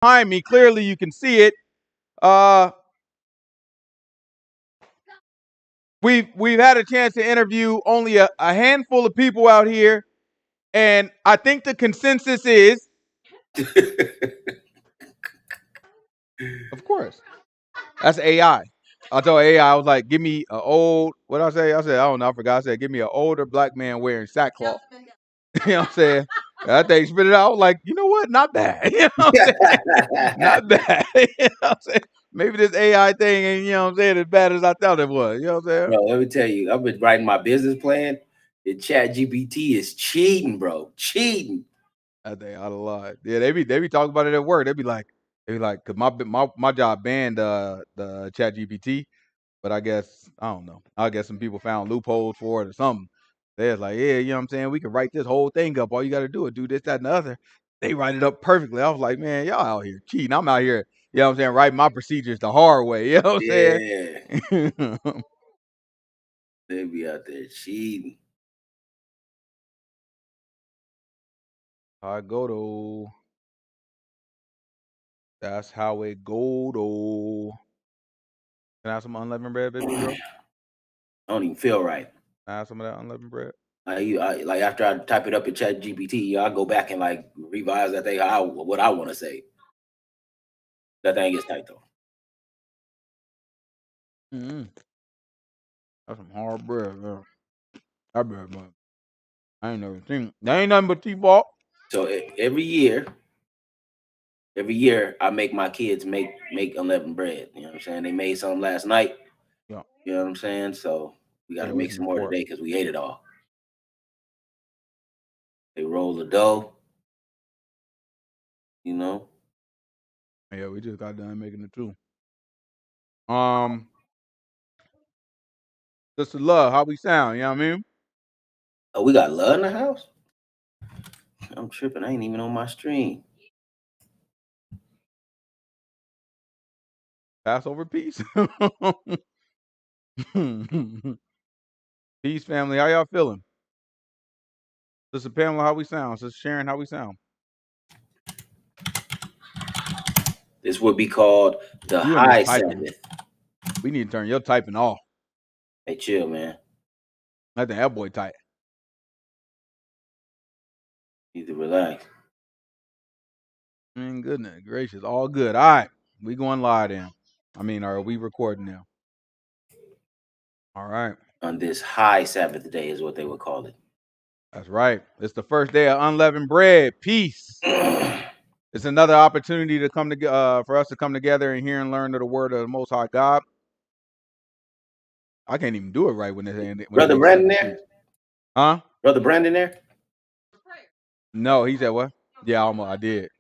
behind me. Clearly, you can see it. We've had a chance to interview only a handful of people out here, and I think the consensus is, of course, that's AI. I told AI, I was like, give me an old, what did I say? I said, I don't know, I forgot. I said, give me an older black man wearing sackcloth. You know what I'm saying? That thing spit it out. I was like, you know what? Not bad. You know what I'm saying? Not bad. You know what I'm saying? Maybe this AI thing ain't, you know what I'm saying, as bad as I thought it was. You know what I'm saying? Bro, let me tell you, I've been writing my business plan. The chat GPT is cheating, bro. Cheating. I think out of line. Yeah, they be talking about it at work. They be like, cause my job banned the chat GPT, but I guess I don't know. I guess some people found loopholes for it or something. They're like, yeah, you know what I'm saying? We can write this whole thing up. All you got to do is do this, that, and the other. They write it up perfectly. I was like, man, y'all out here cheating. I'm out here, you know what I'm saying, writing my procedures the hard way. You know what I'm saying? Yeah. They be out there cheating. I go though. That's how it go though. Can I have some unleavened bread, baby girl? I don't even feel right. Can I have some of that unleavened bread? Like after I type it up in chat GPT, I go back and like revise that thing what I want to say. That thing gets tight though. Mm-hmm. That's some hard bread, man. That bread, man. I ain't never seen. That ain't nothing but T-ball. So every year I make my kids make unleavened bread. You know what I'm saying? They made some last night. Yeah. You know what I'm saying? So we got to Can't wait make for some some more pork. today because we ate it all. They roll the dough. You know. Yeah, we just got done making it too. Just to love how we sound. You know what I mean? Oh, we got love in the house. I'm tripping. I ain't even on my stream. Passover peace. Peace, family. How y'all feeling? Sister Pamela, how we sound? Sister Sharon, how we sound? This would be called the You in there high typing. Sabbath. We need to turn your typing off. Hey, chill, man. I think that boy tight. Need to relax. Goodness gracious. All good. All right. We going live then. I mean, are we recording now? All right. On this high Sabbath day is what they would call it. That's right. It's the first day of unleavened bread. Peace. It's another opportunity to come together for us to come together and hear and learn of the word of the Most High God. I can't even do it right when Brother they Brandon say there? peace. Huh? Brother Brandon there? No, he said what? Yeah, I did.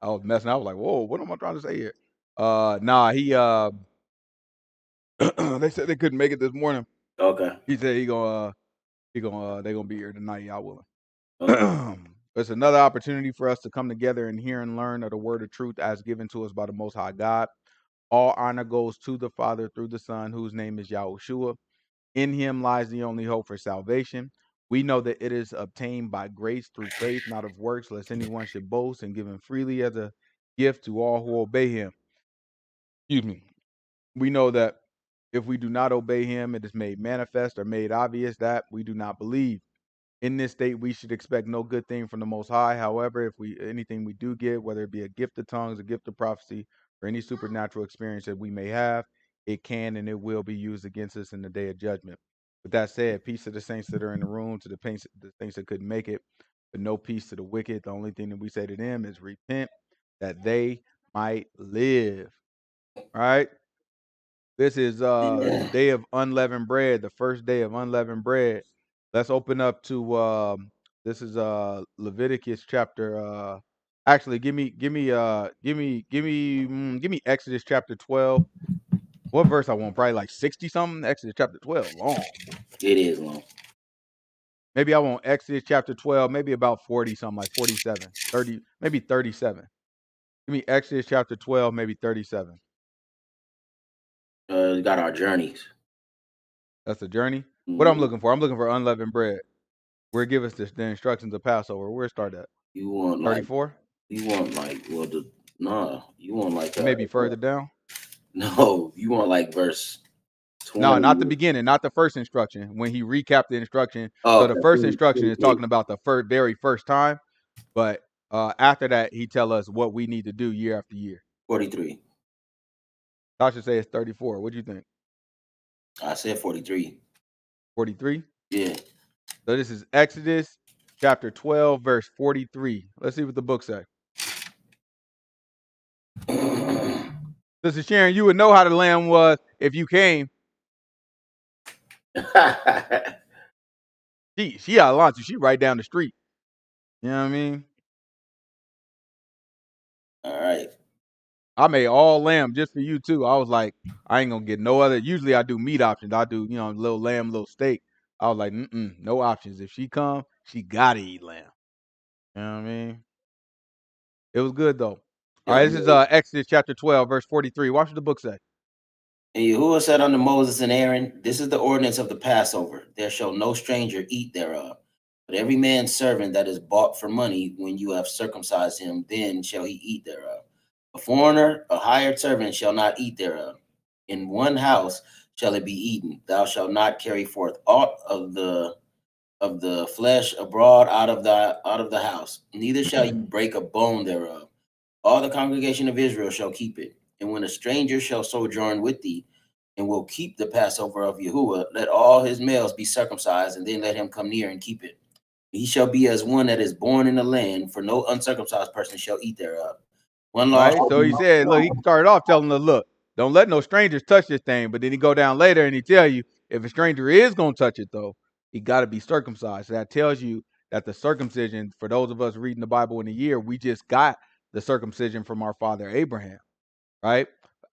I was messing. I was like, whoa, what am I trying to say here? Nah, he they said they couldn't make it this morning. Okay. He said they gonna be here tonight, y'all willing. Okay. It's another opportunity for us to come together and hear and learn of the word of truth as given to us by the Most High God. All honor goes to the Father through the Son, whose name is Yahushua. In him lies the only hope for salvation. We know that it is obtained by grace through faith, not of works, lest anyone should boast, and given freely as a gift to all who obey him. Excuse me. We know that if we do not obey him, it is made manifest or made obvious that we do not believe. In this state, we should expect no good thing from the Most High. However, if anything we do get, whether it be a gift of tongues, a gift of prophecy, or any supernatural experience that we may have, it can and it will be used against us in the day of judgment. With that said, peace to the saints that are in the room, to the saints that couldn't make it, but no peace to the wicked. The only thing that we say to them is repent that they might live. All right. This is the day of unleavened bread, the first day of unleavened bread. Let's open up to this is Leviticus chapter actually give me Exodus chapter 12. What verse I want? Probably like 60 something. Exodus chapter 12. Long. It is long. Maybe I want Exodus chapter 12, maybe about 40 something, like 47, 30, maybe 37. Give me Exodus chapter 12, maybe 37. We got our journeys. That's the journey. What I'm looking for unleavened bread. Where give us the instructions of Passover? Where start at? You want 34? You want well No, you want like It may be further down. no, you want like verse No, 20. not the beginning, not the first instruction. When he recapped the instruction, Oh, so the first okay, instruction is talking about the very first time, but after that, he tell us what we need to do year after year. 43. I should say it's 34. What do you think? I said 43. 43. Yeah. So this is Exodus chapter 12, verse 43. Let's see what the book says. Sister Sharon, you would know how the lamb was if you came. She out of Alonzo. She right down the street. You know what I mean? All right. I made all lamb just for you too. I was like, I ain't gonna get no other. Usually I do meat options. I do, little lamb, little steak. I was like, no options. If she come, she gotta eat lamb. You know what I mean? It was good though. All right, this is Exodus chapter 12, verse 43. Watch what the book say. And Yahuwah said unto Moses and Aaron, This is the ordinance of the Passover. There shall no stranger eat thereof. But every man's servant that is bought for money, when you have circumcised him, then shall he eat thereof. A foreigner, a hired servant, shall not eat thereof. In one house shall it be eaten. Thou shalt not carry forth aught of the flesh abroad out of the house. Neither shall you break a bone thereof. All the congregation of Israel shall keep it. And when a stranger shall sojourn with thee, and will keep the Passover of Yahuwah, let all his males be circumcised, and then let him come near and keep it. He shall be as one that is born in the land, for no uncircumcised person shall eat thereof. One law Right? shall So be he said, look, he started off telling her, look, don't let no strangers touch this thing. But then he go down later and he tell you, if a stranger is gonna touch it though, he got to be circumcised. So that tells you that the circumcision, for those of us reading the Bible in a year, we just got the circumcision from our father Abraham, right?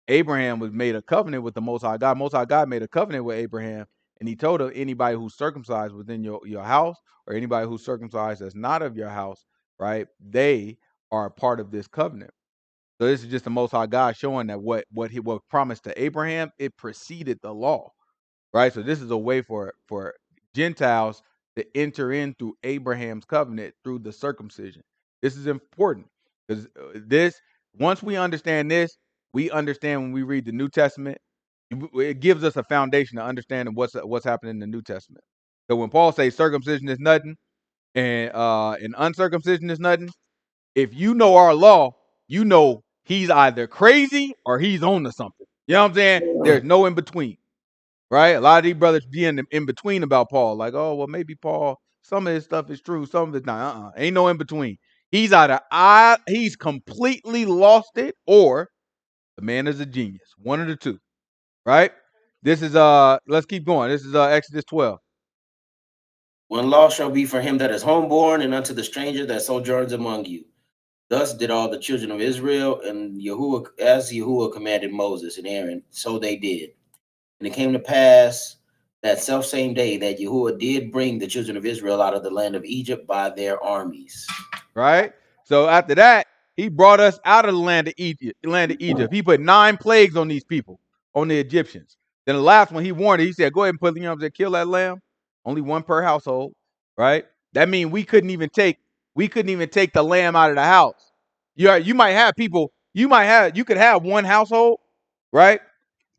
Abraham was made a covenant with the Most High God. Most High God made a covenant with Abraham, and he told him anybody who's circumcised within your house, or anybody who's circumcised that's not of your house, right? They are a part of this covenant. So this is just the Most High God showing that what he promised to Abraham, it preceded the law, right? So this is a way for Gentiles to enter in through Abraham's covenant through the circumcision. This is important because this once we understand this, we understand when we read the New Testament, it gives us a foundation to understand what's happening in the New Testament. So when Paul says circumcision is nothing and uncircumcision is nothing, if you know our law, you know he's either crazy or he's on to something. You know what I'm saying? There's no in between, right? A lot of these brothers be in between about Paul, like, oh, well, maybe Paul, some of his stuff is true, some of it's not. Ain't no in between. He's either he's completely lost it, or the man is a genius. One of the two, right? This is let's keep going. This is Exodus 12. One law shall be for him that is homeborn, and unto the stranger that sojourns among you. Thus did all the children of Israel, and Yahuwah, as Yahuwah commanded Moses and Aaron, so they did. And it came to pass that self same day that Yahuwah did bring the children of Israel out of the land of Egypt by their armies. Right? So after that, he brought us out of the land of Egypt. He put 9 plagues on these people, on the Egyptians. Then the last one, he warned it. He said, go ahead and put, kill that lamb. Only one per household, right? That means we couldn't even take the lamb out of the house. You might have people, you could have one household, right?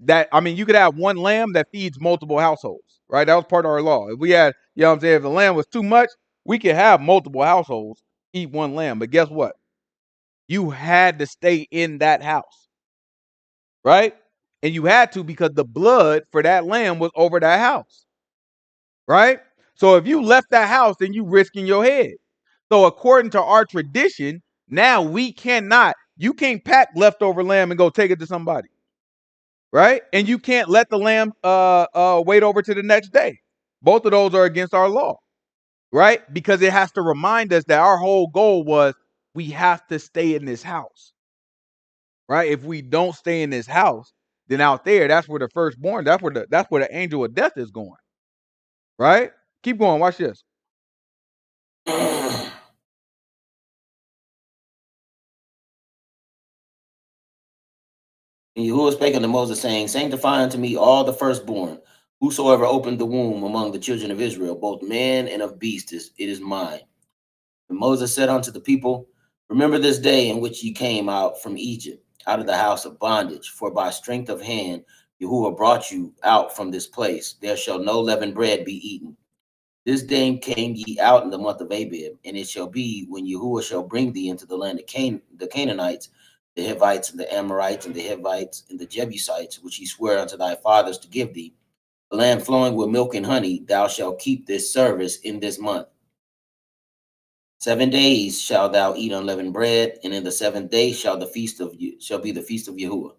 You could have one lamb that feeds multiple households, right? That was part of our law. If we had, if the lamb was too much, we could have multiple households eat one lamb. But guess what? You had to stay in that house, right? And you had to because the blood for that lamb was over that house, right? So if you left that house, then you risking your head. So according to our tradition, now you can't pack leftover lamb and go take it to somebody, right? And you can't let the lamb wait over to the next day. Both of those are against our law, right? Because it has to remind us that our whole goal was we have to stay in this house, right? If we don't stay in this house, then out there, that's where the firstborn, that's where the angel of death is going, right? Keep going. Watch this. And Yahuwah spake unto Moses, saying, Sanctify unto me all the firstborn, whosoever opened the womb among the children of Israel, both man and of beast, it is mine. And Moses said unto the people, Remember this day in which ye came out from Egypt, out of the house of bondage. For by strength of hand Yahuwah brought you out from this place. There shall no leavened bread be eaten. This day came ye out in the month of Abib, and it shall be when Yahuwah shall bring thee into the land of the Canaanites, the Hivites, and the Amorites, and the Hivites, and the Jebusites, which he sware unto thy fathers to give thee, a land flowing with milk and honey. Thou shalt keep this service in this month. 7 days shalt thou eat unleavened bread, and in the seventh day shall be the feast of Yahuwah.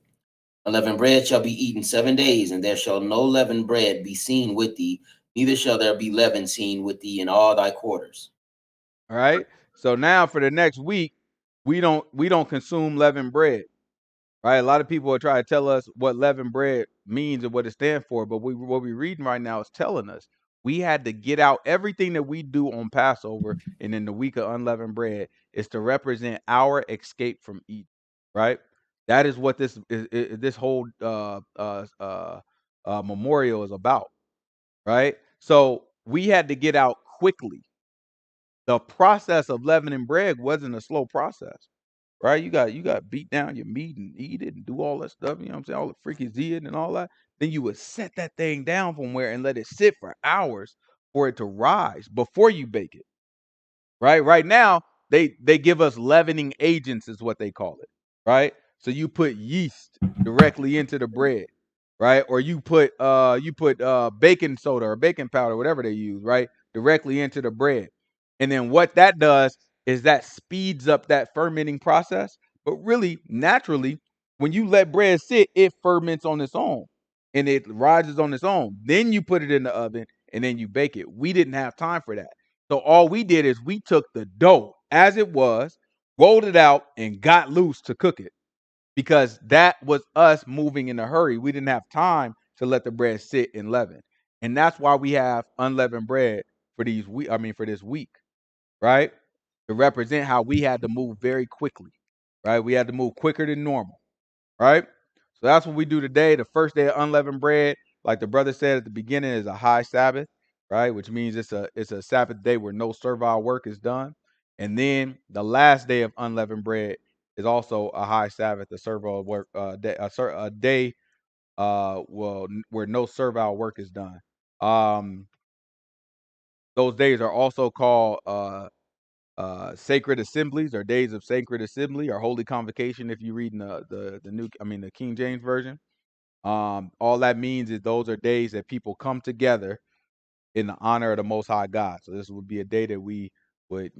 Unleavened bread shall be eaten 7 days, and there shall no leavened bread be seen with thee, neither shall there be leaven seen with thee in all thy quarters. All right. So now for the next week, we don't consume leavened bread. Right? A lot of people will try to tell us what leavened bread means and what it stands for, but what we're reading right now is telling us we had to get out everything that we do on Passover and in the week of unleavened bread is to represent our escape from Egypt. Right? That is what this whole memorial is about. Right? So we had to get out quickly. The process of leavening bread wasn't a slow process. Right? You got beat down your meat and eat it and do all that stuff, you know what I'm saying? All the freaky zid and all that. Then you would set that thing down somewhere and let it sit for hours for it to rise before you bake it. Right? Right now, they give us leavening agents is what they call it. Right? So you put yeast directly into the bread, right? Or you put baking soda or baking powder, whatever they use, right? Directly into the bread. And then what that does is that speeds up that fermenting process. But really, naturally, when you let bread sit, it ferments on its own and it rises on its own. Then you put it in the oven and then you bake it. We didn't have time for that. So all we did is we took the dough as it was, rolled it out, and got loose to cook it because that was us moving in a hurry. We didn't have time to let the bread sit and leaven. And that's why we have unleavened bread for for this week, right? To represent how we had to move very quickly, right? We had to move quicker than normal, right? So that's what we do today. The first day of unleavened bread, like the brother said at the beginning, is a high Sabbath, right? Which means it's a Sabbath day where no servile work is done. And then the last day of unleavened bread is also a high Sabbath, a servile work day, a day where no servile work is done. Um, those days are also called sacred assemblies or days of sacred assembly or holy convocation if you read in the King James version. All that means is those are days that people come together in the honor of the Most High God. So this would be a day that we would,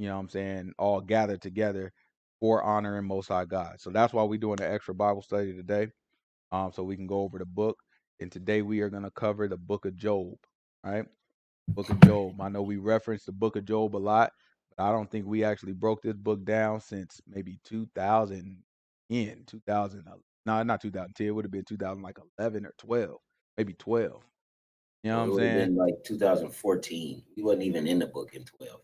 all gather together for honor and Most High God. So that's why we're doing an extra Bible study today, so we can go over the book. And today we are going to cover the book of Job, right? Book of Job. I know we reference the book of Job a lot, but I don't think we actually broke this book down since maybe 2000 in 2000. No, not 2010. It would have been 2000 like 11 or 12, maybe 12. You know what Well, it I'm would have saying? been like 2014. We wasn't even in the book in 12.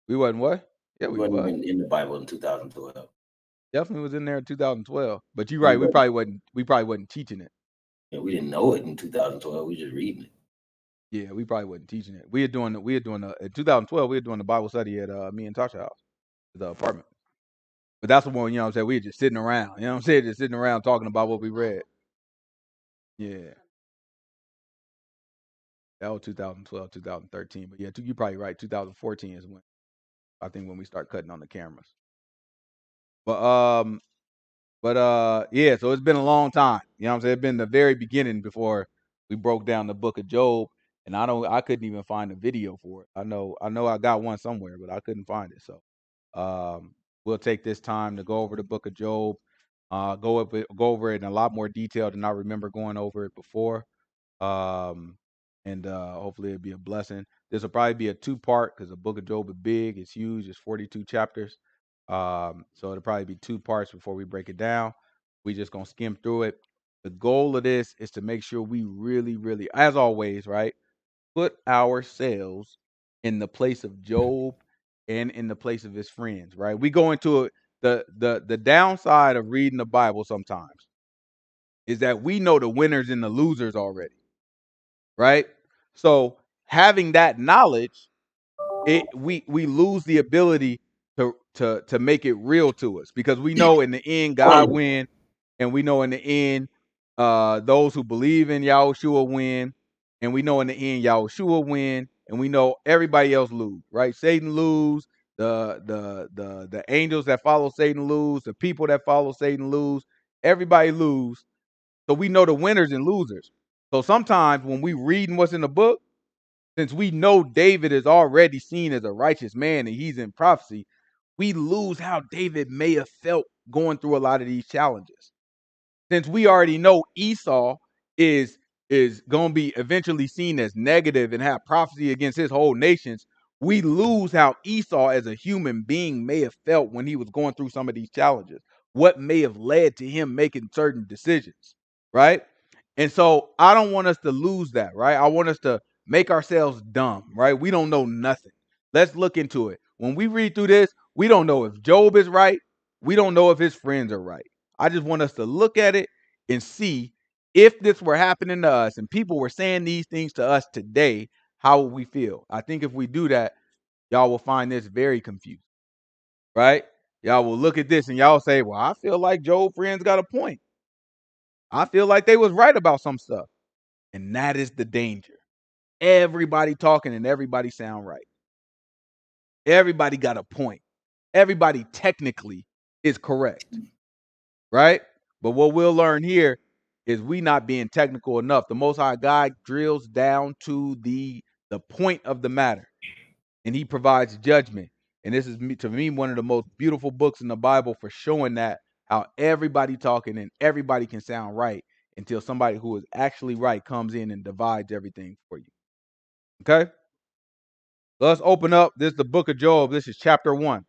We wasn't what? Yeah, We we wasn't was. even in the Bible in 2012. Definitely was in there in 2012. But you're We right. We wasn't. probably wasn't. We probably wasn't teaching it. Yeah, we didn't know it in 2012. We just reading it. Yeah, we probably wasn't teaching it. We had doing in 2012. We were doing the Bible study at me and Tasha house, the apartment. But that's the one, what I'm saying? We were just sitting around, what I'm saying? Just sitting around talking about what we read. Yeah. That was 2012, 2013. But yeah, you're probably right. 2014 is when we start cutting on the cameras. But yeah, so it's been a long time. You know what I'm saying? It's been the very beginning before we broke down the book of Job. And I couldn't even find a video for it. I know I got one somewhere, but I couldn't find it. So we'll take this time to go over the book of Job, go over it in a lot more detail than I remember going over it before. And hopefully it'll be a blessing. This will probably be a two-part because the book of Job is big, it's huge, it's 42 chapters. So it'll probably be two parts before we break it down. We just gonna skim through it. The goal of this is to make sure we really, really, as always, right, put ourselves in the place of Job and in the place of his friends, right? We go into it. The downside of reading the Bible sometimes is that we know the winners and the losers already, right? So having that knowledge, we lose the ability to make it real to us, because we know in the end God win, and we know in the end those who believe in Yahushua win, and we know in the end Yahushua win, and we know everybody else lose, right? Satan lose, the angels that follow Satan lose, the people that follow Satan lose, everybody lose. So we know the winners and losers. So sometimes when we reading what's in the book, since we know David is already seen as a righteous man and he's in prophecy, we lose how David may have felt going through a lot of these challenges. Since we already know Esau is going to be eventually seen as negative and have prophecy against his whole nations, we lose how Esau as a human being may have felt when he was going through some of these challenges. What may have led to him making certain decisions, right? And so I don't want us to lose that, right? I want us to make ourselves dumb, right? We don't know nothing. Let's look into it. When we read through this, we don't know if Job is right. We don't know if his friends are right. I just want us to look at it and see if this were happening to us and people were saying these things to us today, how would we feel? I think if we do that, y'all will find this very confusing, right? Y'all will look at this and y'all say, well, I feel like Job friends got a point. I feel like they was right about some stuff. And that is the danger. Everybody talking and everybody sound right. Everybody got a point. Everybody technically is correct, right? But what we'll learn here is we not being technical enough. The Most High God drills down to the point of the matter, and He provides judgment. And this is, to me, one of the most beautiful books in the Bible for showing that how everybody talking and everybody can sound right until somebody who is actually right comes in and divides everything for you. Okay? Let's open up. This is the book of Job. This is chapter 1.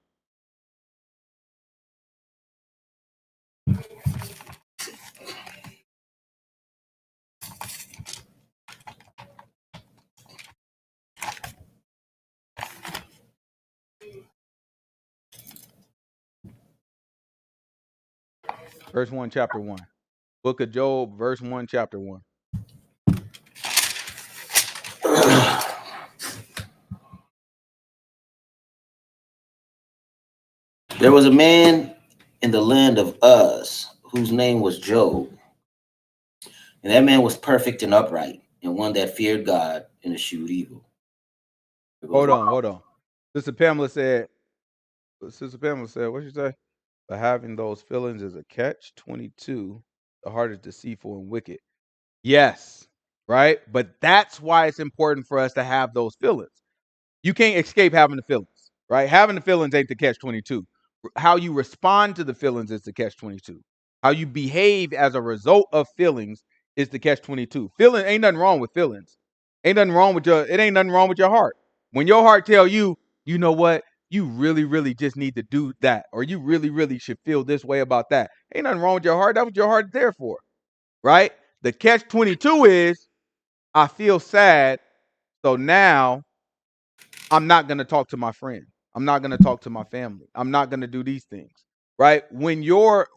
Verse 1, chapter 1. Book of Job, verse 1, chapter 1. There was a man in the land of Uz whose name was Job. And that man was perfect and upright, and one that feared God and eschewed evil. Hold on. Sister Pamela said, what you say? But having those feelings is a catch 22. The heart is deceitful and wicked. Yes, right? But that's why it's important for us to have those feelings. You can't escape having the feelings, right? Having the feelings ain't the catch 22. How you respond to the feelings is the catch 22. How you behave as a result of feelings is the catch 22. Feeling ain't nothing wrong with feelings. Ain't nothing wrong with it ain't nothing wrong with your heart. When your heart tell you, you know what, you really, really just need to do that, or you really, really should feel this way about that. Ain't nothing wrong with your heart. That's what your heart is there for, right? The catch 22 is I feel sad, so now I'm not going to talk to my friend. I'm not going to talk to my family. I'm not going to do these things. Right? When your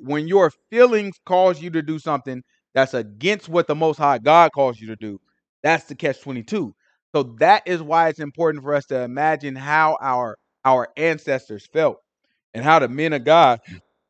feelings cause you to do something that's against what the Most High God calls you to do, that's the catch 22. So that is why it's important for us to imagine how our ancestors felt and how the men of God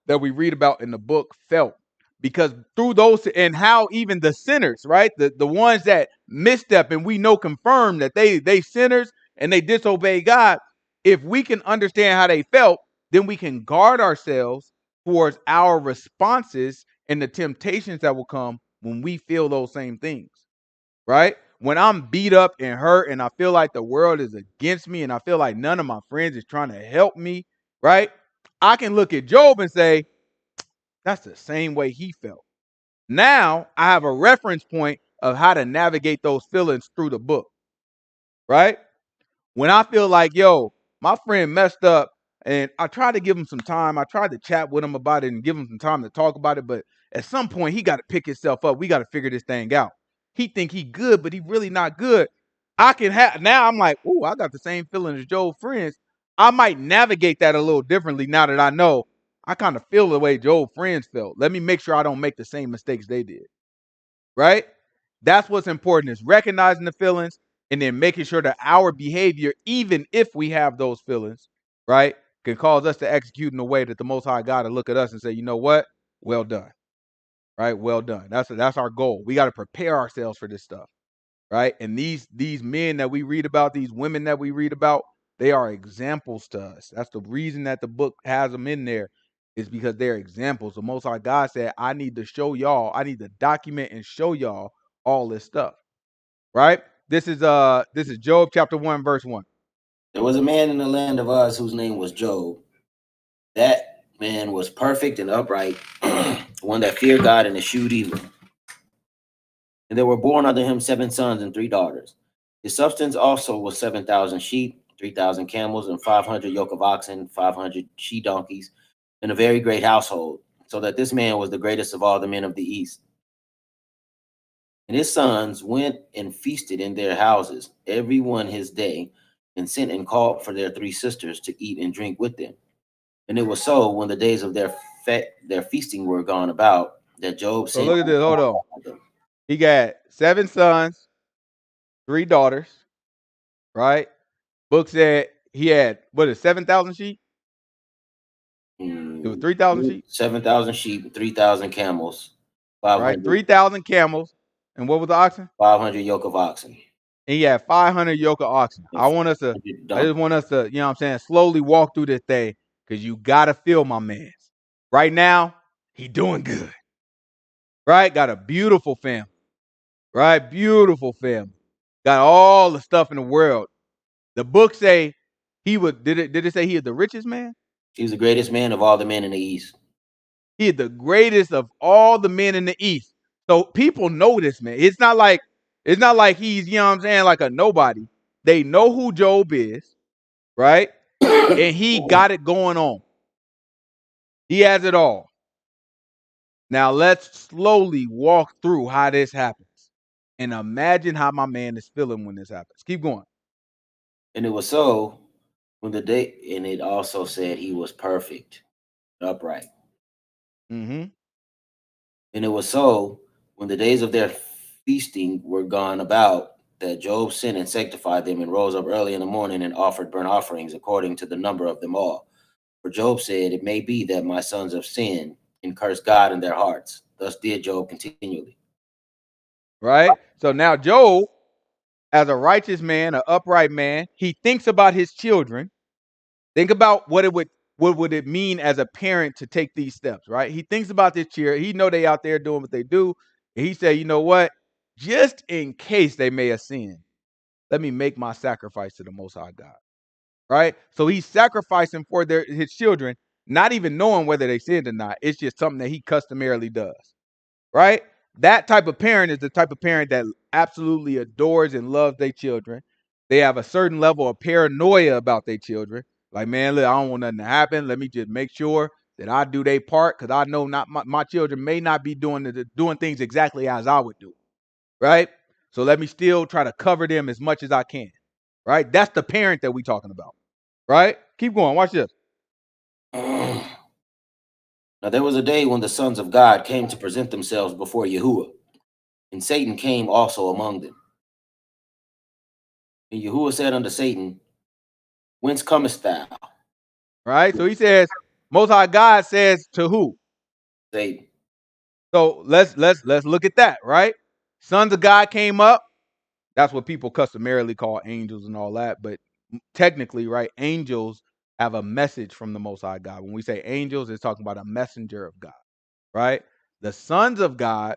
that we read about in the book felt, because through those, and how even the sinners, right, the ones that misstep and we know confirmed that they sinners and they disobey God, if we can understand how they felt, then we can guard ourselves towards our responses and the temptations that will come when we feel those same things, right? When I'm beat up and hurt and I feel like the world is against me and I feel like none of my friends is trying to help me, right? I can look at Job and say, that's the same way he felt. Now I have a reference point of how to navigate those feelings through the book, right? When I feel like, yo, my friend messed up and I tried to give him some time, I tried to chat with him about it and give him some time to talk about it, but at some point he got to pick himself up. We got to figure this thing out. He think he good, but he really not good. I can have, now I'm like, ooh, I got the same feeling as Joe's friends. I might navigate that a little differently now that I know I kind of feel the way Joe's friends felt. Let me make sure I don't make the same mistakes they did. Right? That's what's important, is recognizing the feelings and then making sure that our behavior, even if we have those feelings, right, can cause us to execute in a way that the Most High God will look at us and say, you know what? Well done. Right? Well done. That's our goal. We got to prepare ourselves for this stuff. Right? And these men that we read about, these women that we read about, they are examples to us. That's the reason that the book has them in there, is because they're examples. The Most High God said, I need to show y'all, I need to document and show y'all all this stuff. Right? This is Job chapter 1, verse 1. There was a man in the land of Uz whose name was Job. That man was perfect and upright, one that feared God and eschewed evil. And there were born unto him 7 sons and 3 daughters. His substance also was 7,000 sheep, 3,000 camels, and 500 yoke of oxen, 500 she donkeys, and a very great household, so that this man was the greatest of all the men of the east. And his sons went and feasted in their houses, every one his day, and sent and called for their 3 sisters to eat and drink with them. And it was so, when the days of their feasting were gone about, that Job So sent. look at this. Hold on. He got 7 sons, 3 daughters. Right? Book said he had, 7,000 sheep? It was 3,000 sheep. 7,000 sheep, 3,000 camels, Right? 500, 3,000 camels. And what was the oxen? 500 yoke of oxen, And he had 500 yoke of oxen. and I 500 just want us to, slowly walk through this thing, because you got to feel my man. Right now, he doing good. Right? Got a beautiful family. Right? Beautiful family. Got all the stuff in the world. The book say did it say he is the richest man? He's the greatest man of all the men in the east. He is the greatest of all the men in the East. So people know this man. It's not like he's, like a nobody. They know who Job is, right? And he got it going on. He has it all. Now let's slowly walk through how this happens. And imagine how my man is feeling when this happens. Keep going. And it was so, when the day, and it also said he was perfect, upright. Mm-hmm. And it was so, when the days of their feasting were gone about, that Job sinned and sanctified them, and rose up early in the morning and offered burnt offerings according to the number of them all. For Job said, it may be that my sons have sinned and cursed God in their hearts. Thus did Job continually. Right? So now Job, as a righteous man, an upright man, he thinks about his children. Think about what would it mean as a parent to take these steps, right? He thinks about this cheer. He know they out there doing what they do. And he said, you know what? Just in case they may have sinned, let me make my sacrifice to the Most High God. Right? So he's sacrificing for his children, not even knowing whether they sinned or not. It's just something that he customarily does. Right? That type of parent is the type of parent that absolutely adores and loves their children. They have a certain level of paranoia about their children. Like, man, look, I don't want nothing to happen. Let me just make sure that I do their part, because I know not my children may not be doing things exactly as I would do. Right? So let me still try to cover them as much as I can. Right? That's the parent that we talking about. Right? Keep going. Watch this. Now there was a day when the sons of God came to present themselves before Yahuwah, and Satan came also among them. And Yahuwah said unto Satan, whence comest thou? Right? So he says, Most High God says to who? Satan. So let's look at that, right? Sons of God came up. That's what people customarily call angels and all that. But technically, right, angels have a message from the Most High God. When we say angels, it's talking about a messenger of God, right? The sons of God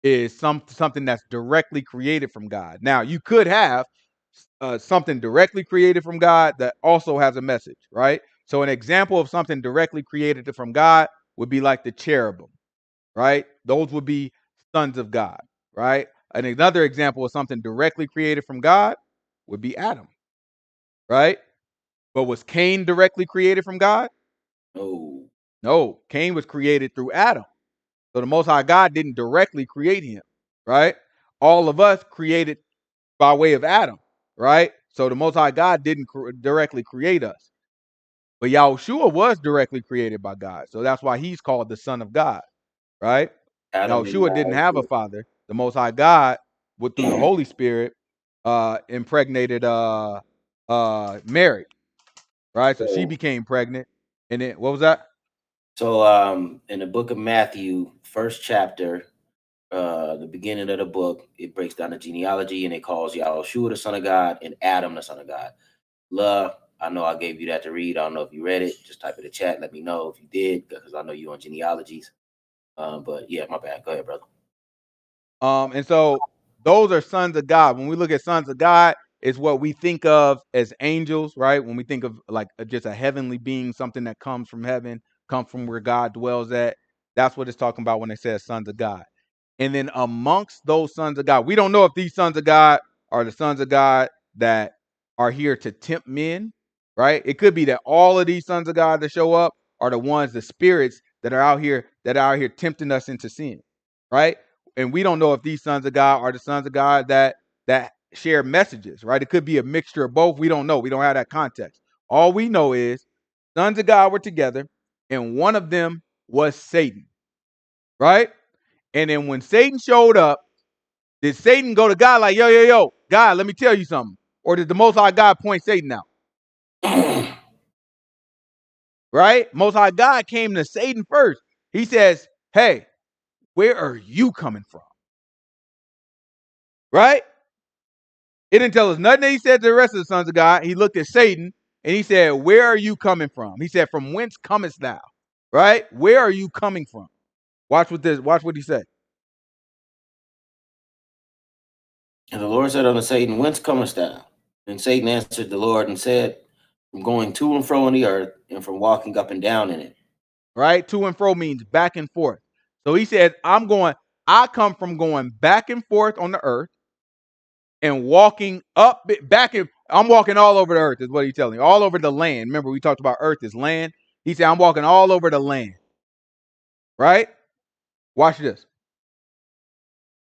is something that's directly created from God. Now, you could have something directly created from God that also has a message, right? So an example of something directly created from God would be like the cherubim, right? Those would be sons of God, right? And another example of something directly created from God would be Adam, right? But was Cain directly created from God? No. No, Cain was created through Adam. So the Most High God didn't directly create him, right? All of us created by way of Adam, right? So the Most High God didn't directly create us. But Yahushua was directly created by God. So that's why he's called the Son of God, right? Adam didn't Yahushua didn't have have a father. The Most High God, through the Holy Spirit, impregnated Mary, right? So she So, became pregnant, and then what was that? in the book of Matthew, first chapter, the beginning of the book, it breaks down the genealogy and it calls Yahushua the son of God and Adam the son of God. Love, I know I gave you that to read. I don't know if you read it. Just type in the chat. Let me know if you did, because I know you on genealogies. But yeah, my bad. Go ahead, brother. And so those are sons of God. When we look at sons of God, it's what we think of as angels, right? When we think of like just a heavenly being, something that comes from heaven, comes from where God dwells at. That's what it's talking about when it says sons of God. And then amongst those sons of God, we don't know if these sons of God are the sons of God that are here to tempt men, right? It could be that all of these sons of God that show up are the ones, the spirits that are out here tempting us into sin, right? And we don't know if these sons of God are the sons of God that share messages, right? It could be a mixture of both. We don't know. We don't have that context. All we know is sons of God were together, and one of them was Satan, right? And then when Satan showed up, did Satan go to God like, yo, yo, yo, God, let me tell you something? Or did the Most High God point Satan out? Right? Most High God came to Satan first. He says, hey, where are you coming from? Right? It didn't tell us nothing that he said to the rest of the sons of God. He looked at Satan and he said, where are you coming from? He said, from whence comest thou? Right? Where are you coming from? Watch what he said. And the Lord said unto Satan, whence comest thou? And Satan answered the Lord and said, from going to and fro in the earth, and from walking up and down in it. Right? To and fro means back and forth. So he said, I come from going back and forth on the earth and walking up, back, and I'm walking all over the earth, is what he's telling you. All over the land. Remember, we talked about earth is land. He said, I'm walking all over the land. Right? Watch this.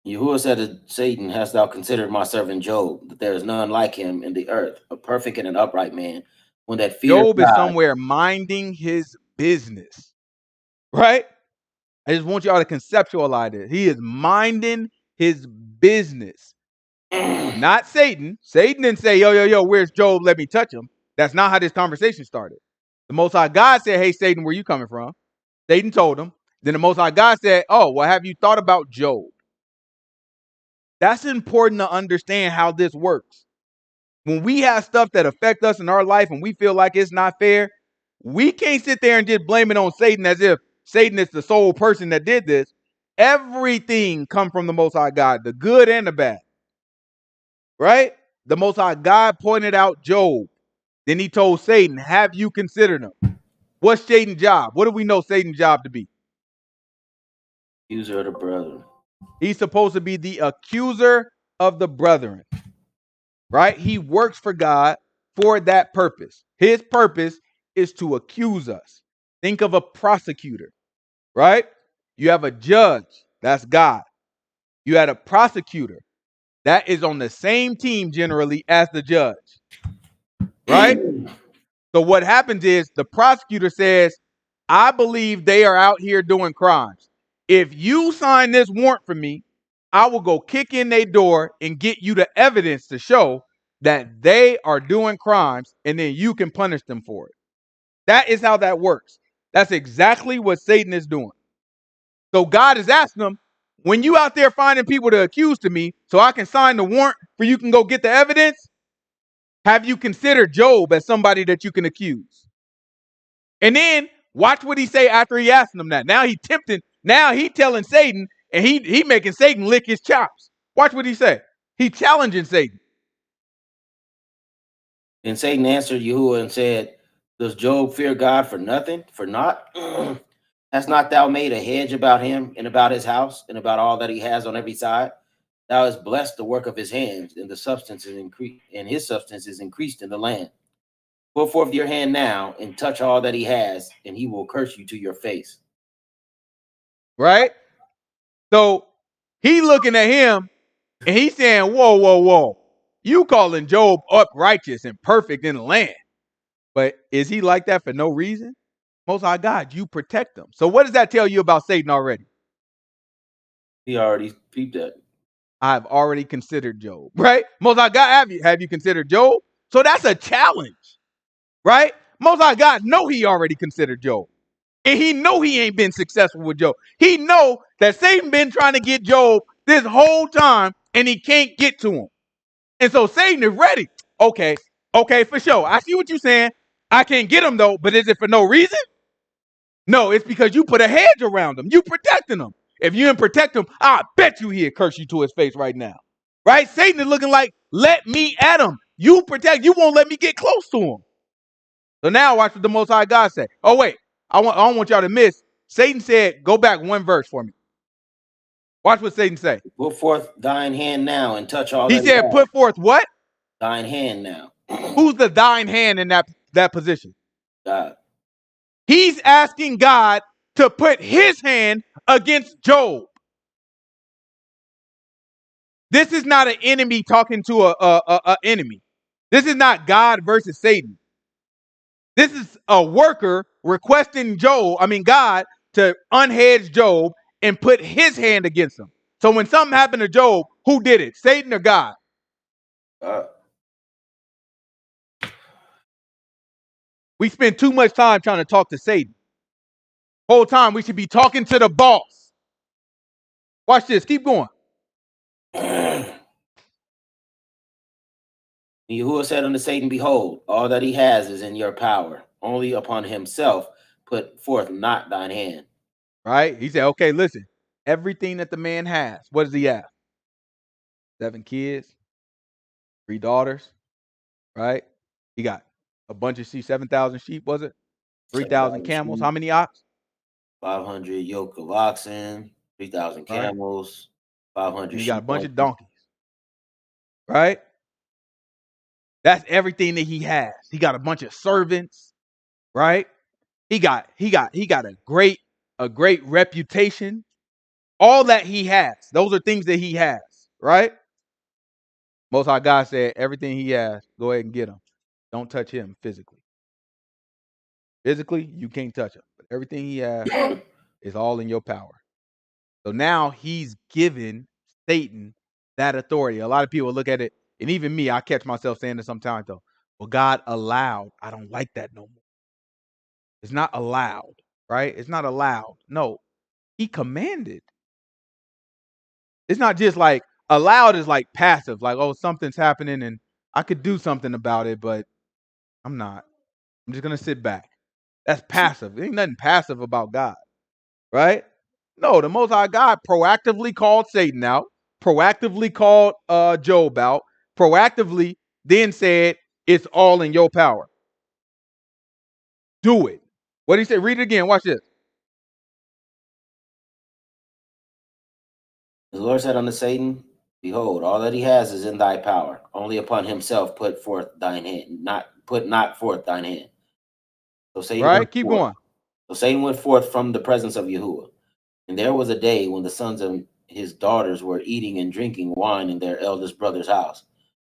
Yahuwah said to Satan, hast thou considered my servant Job, that there is none like him in the earth, a perfect and an upright man, one that fears Job is God. somewhere minding his business. Right? I just want y'all to conceptualize it. He is minding his business. Not Satan. Satan didn't say, yo, yo, yo, where's Job? Let me touch him. That's not how this conversation started. The Most High God said, hey, Satan, where you coming from? Satan told him. Then the Most High God said, oh, well, have you thought about Job? That's important to understand how this works. When we have stuff that affect us in our life and we feel like it's not fair, we can't sit there and just blame it on Satan as if Satan is the sole person that did this. Everything come from the Most High God, the good and the bad, right? The Most High God pointed out Job. Then he told Satan, have you considered him? What's Satan's job? What do we know Satan's job to be? Accuser of the brethren. He's supposed to be the accuser of the brethren, right? He works for God for that purpose. His purpose is to accuse us. Think of a prosecutor, right? You have a judge, that's God. You had a prosecutor, that is on the same team generally as the judge, right? So what happens is the prosecutor says, I believe they are out here doing crimes. If you sign this warrant for me, I will go kick in their door and get you the evidence to show that they are doing crimes, and then you can punish them for it. That is how that works. That's exactly what Satan is doing. So God is asking them, when you out there finding people to accuse to me so I can sign the warrant for you can go get the evidence, have you considered Job as somebody that you can accuse? And then watch what he say after he asked them that. Now he tempting, now he telling Satan, and he making Satan lick his chops. Watch what he say. He challenging Satan. And Satan answered Yahuwah and said, does Job fear God for nothing, for naught? Hast not thou made a hedge about him and about his house and about all that he has on every side? Thou hast blessed the work of his hands, and the substance is increased, and his substance is increased in the land. Put forth your hand now and touch all that he has, and he will curse you to your face. Right? So he looking at him and he's saying, whoa, whoa, whoa. You calling Job uprighteous and perfect in the land. But is he like that for no reason? Most High God, you protect him. So what does that tell you about Satan already? He already peeped that. I've already considered Job, right? Most High God, have you considered Job? So that's a challenge, right? Most High God know he already considered Job. And he know he ain't been successful with Job. He know that Satan been trying to get Job this whole time, and he can't get to him. And so Satan is ready. Okay, for sure. I see what you're saying. I can't get him though, but is it for no reason? No, it's because you put a hedge around him. You protecting him. If you didn't protect him, I bet you he'd curse you to his face right now. Right? Satan is looking like, let me at him. You protect. You won't let me get close to him. So now watch what the Most High God say. Oh wait, I don't want y'all to miss. Satan said, go back one verse for me. Watch what Satan say. Put forth thine hand now and touch all He that he said, has. put forth what? Thine hand now. Who's the thine hand in that position? God. He's asking God to put his hand against Job. This is not an enemy talking to a enemy. This is not God versus Satan. This is a worker requesting God to unhedge Job and put his hand against him. So when something happened to Job, who did it? Satan or God? We spend too much time trying to talk to Satan. Whole time we should be talking to the boss. Watch this. Keep going. Yahuwah said unto Satan, behold, all that he has is in your power. Only upon himself put forth not thine hand. Right? He said, okay, listen. Everything that the man has, what does he have? 7 kids, 3 daughters, right? He got a bunch of sheep, 7,000 sheep, was it? 3,000 camels. How many ox? 500 yoke of oxen, 3,000 Right. camels, 500 And he sheep. got a bunch of donkeys. Right? That's everything that he has. He got a bunch of servants, right? He got a great reputation. All that he has. Those are things that he has, right? Most High God said, everything he has, go ahead and get him. Don't touch him physically. Physically, you can't touch him. But everything he has is all in your power. So now he's given Satan that authority. A lot of people look at it, and even me, I catch myself saying this sometimes though. Well, God allowed. I don't like that no more. It's not allowed, right? It's not allowed. No, he commanded. It's not just like allowed is like passive, like, oh, something's happening and I could do something about it, but I'm not. I'm just going to sit back. That's passive. There ain't nothing passive about God, right? No, the Most High God proactively called Satan out, proactively called Job out, proactively then said, it's all in your power. Do it. What did he say? Read it again. Watch this. The Lord said unto Satan, behold, all that he has is in thy power. Only upon himself put forth thine hand, not forth thine hand. So Satan Right? went Keep forth. going. So Satan went forth from the presence of Yahuwah. And there was a day when the sons of his daughters were eating and drinking wine in their eldest brother's house.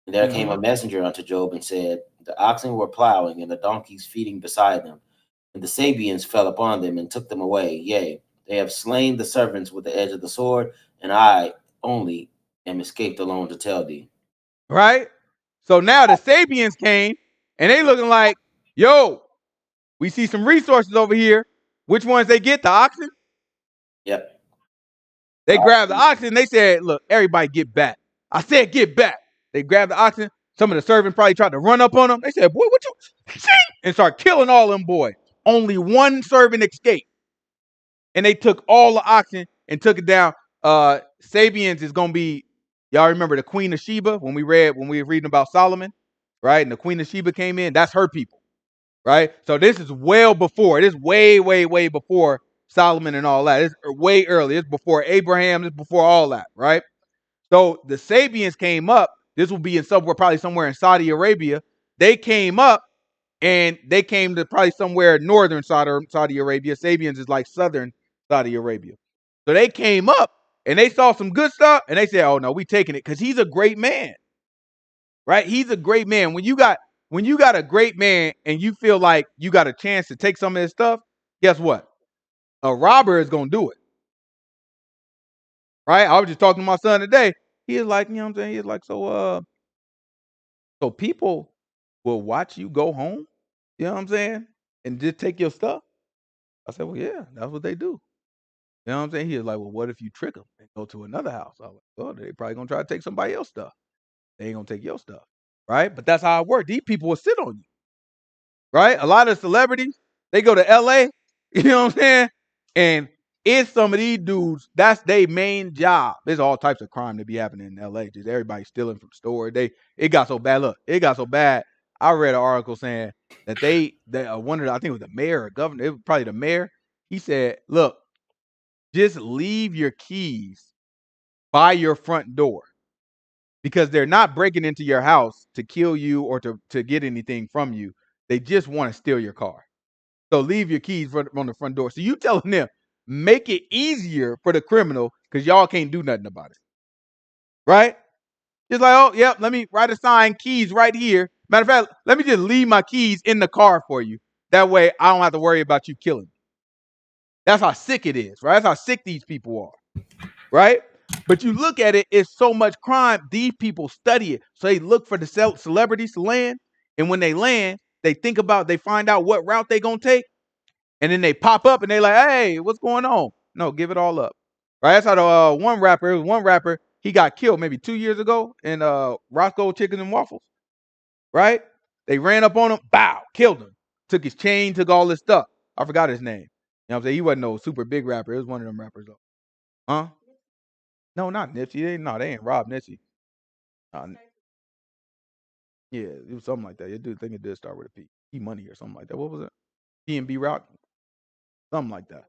And there came a messenger unto Job and said, the oxen were plowing and the donkeys feeding beside them. And the Sabians fell upon them and took them away. Yea, they have slain the servants with the edge of the sword, and I only am escaped alone to tell thee. Right? So now the Sabians came and they looking like, yo, we see some resources over here. Which ones they get? The oxen? Yep. They grabbed the oxen. They said, look, everybody get back. I said, get back. They grabbed the oxen. Some of the servants probably tried to run up on them. They said, boy, what you see? And start killing all them boys. Only one servant escaped. And they took all the oxen and took it down. Sabians is going to be, y'all remember the Queen of Sheba when we were reading about Solomon, right? And the Queen of Sheba came in. That's her people, right? So this is well before. This is way, way, way before Solomon and all that. It's way early. It's before Abraham. It's before all that, right? So the Sabians came up. This will be in probably somewhere in Saudi Arabia. They came up and they came to probably somewhere northern Saudi Arabia. Sabians is like southern Saudi Arabia. So they came up and they saw some good stuff and they said, oh no, we taking it because he's a great man, right? He's a great man. When you got a great man and you feel like you got a chance to take some of his stuff, guess what? A robber is going to do it, right? I was just talking to my son today. He is like, you know what I'm saying? He's like, so people will watch you go home. You know what I'm saying? And just take your stuff. I said, well, yeah, that's what they do. You know what I'm saying? He was like, well, what if you trick them and go to another house? I was like, well, they probably gonna try to take somebody else's stuff. They ain't gonna take your stuff, right? But that's how it works. These people will sit on you, right? A lot of celebrities, they go to LA, you know what I'm saying? And it's some of these dudes, that's their main job. There's all types of crime that be happening in LA. Just everybody stealing from stores. It got so bad. Look, it got so bad. I read an article saying that they one of the, I think it was the mayor or governor, it was probably the mayor. He said, look, just leave your keys by your front door because they're not breaking into your house to kill you or to get anything from you. They just want to steal your car. So leave your keys on the front door. So you telling them, make it easier for the criminal because y'all can't do nothing about it. Right? Just like, oh, yep, let me write a sign, keys right here. Matter of fact, let me just leave my keys in the car for you. That way I don't have to worry about you killing me. That's how sick it is, right? That's how sick these people are, right? But you look at it, it's so much crime. These people study it. So they look for the celebrities to land. And when they land, they find out what route they going to take. And then they pop up and they like, hey, what's going on? No, give it all up. Right? That's how the one rapper, he got killed maybe 2 years ago in Roscoe Chicken and Waffles. Right? They ran up on him, bow, killed him. Took his chain, took all his stuff. I forgot his name. You know what I'm saying? He wasn't no super big rapper. It was one of them rappers though. Huh? No, not Nipsey. They ain't robbed Nipsey. Uh, yeah, it was something like that. I think it did start with a P. P Money or something like that. What was it? P&B Rock? Something like that.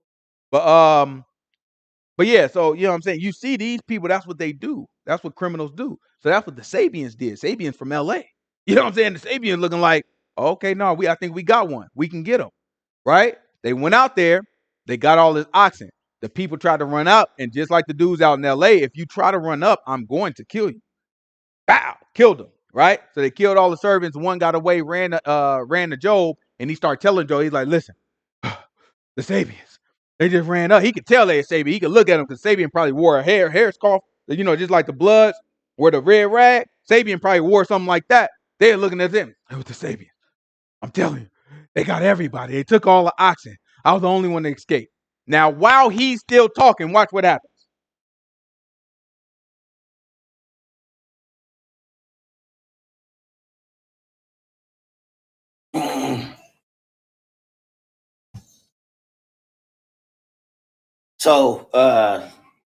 But yeah, so you know what I'm saying? You see these people, that's what they do. That's what criminals do. So that's what the Sabians did. Sabians from LA. You know what I'm saying? The Sabians looking like, okay, no, I think we got one. We can get them. Right? They went out there, they got all this oxen. The people tried to run up, and just like the dudes out in LA, if you try to run up, I'm going to kill you. Bow, killed them. Right? So they killed all the servants. One got away, ran to Job, and he started telling Job, he's like, listen, the Sabians. They just ran up. He could tell they were Sabian. He could look at them because Sabian probably wore a hair scarf, just like the Bloods wore the red rag. Sabian probably wore something like that. They're looking at them. It was the Sabian. I'm telling you, they got everybody. They took all the oxen. I was the only one to escape. Now, while he's still talking, watch what happens. So,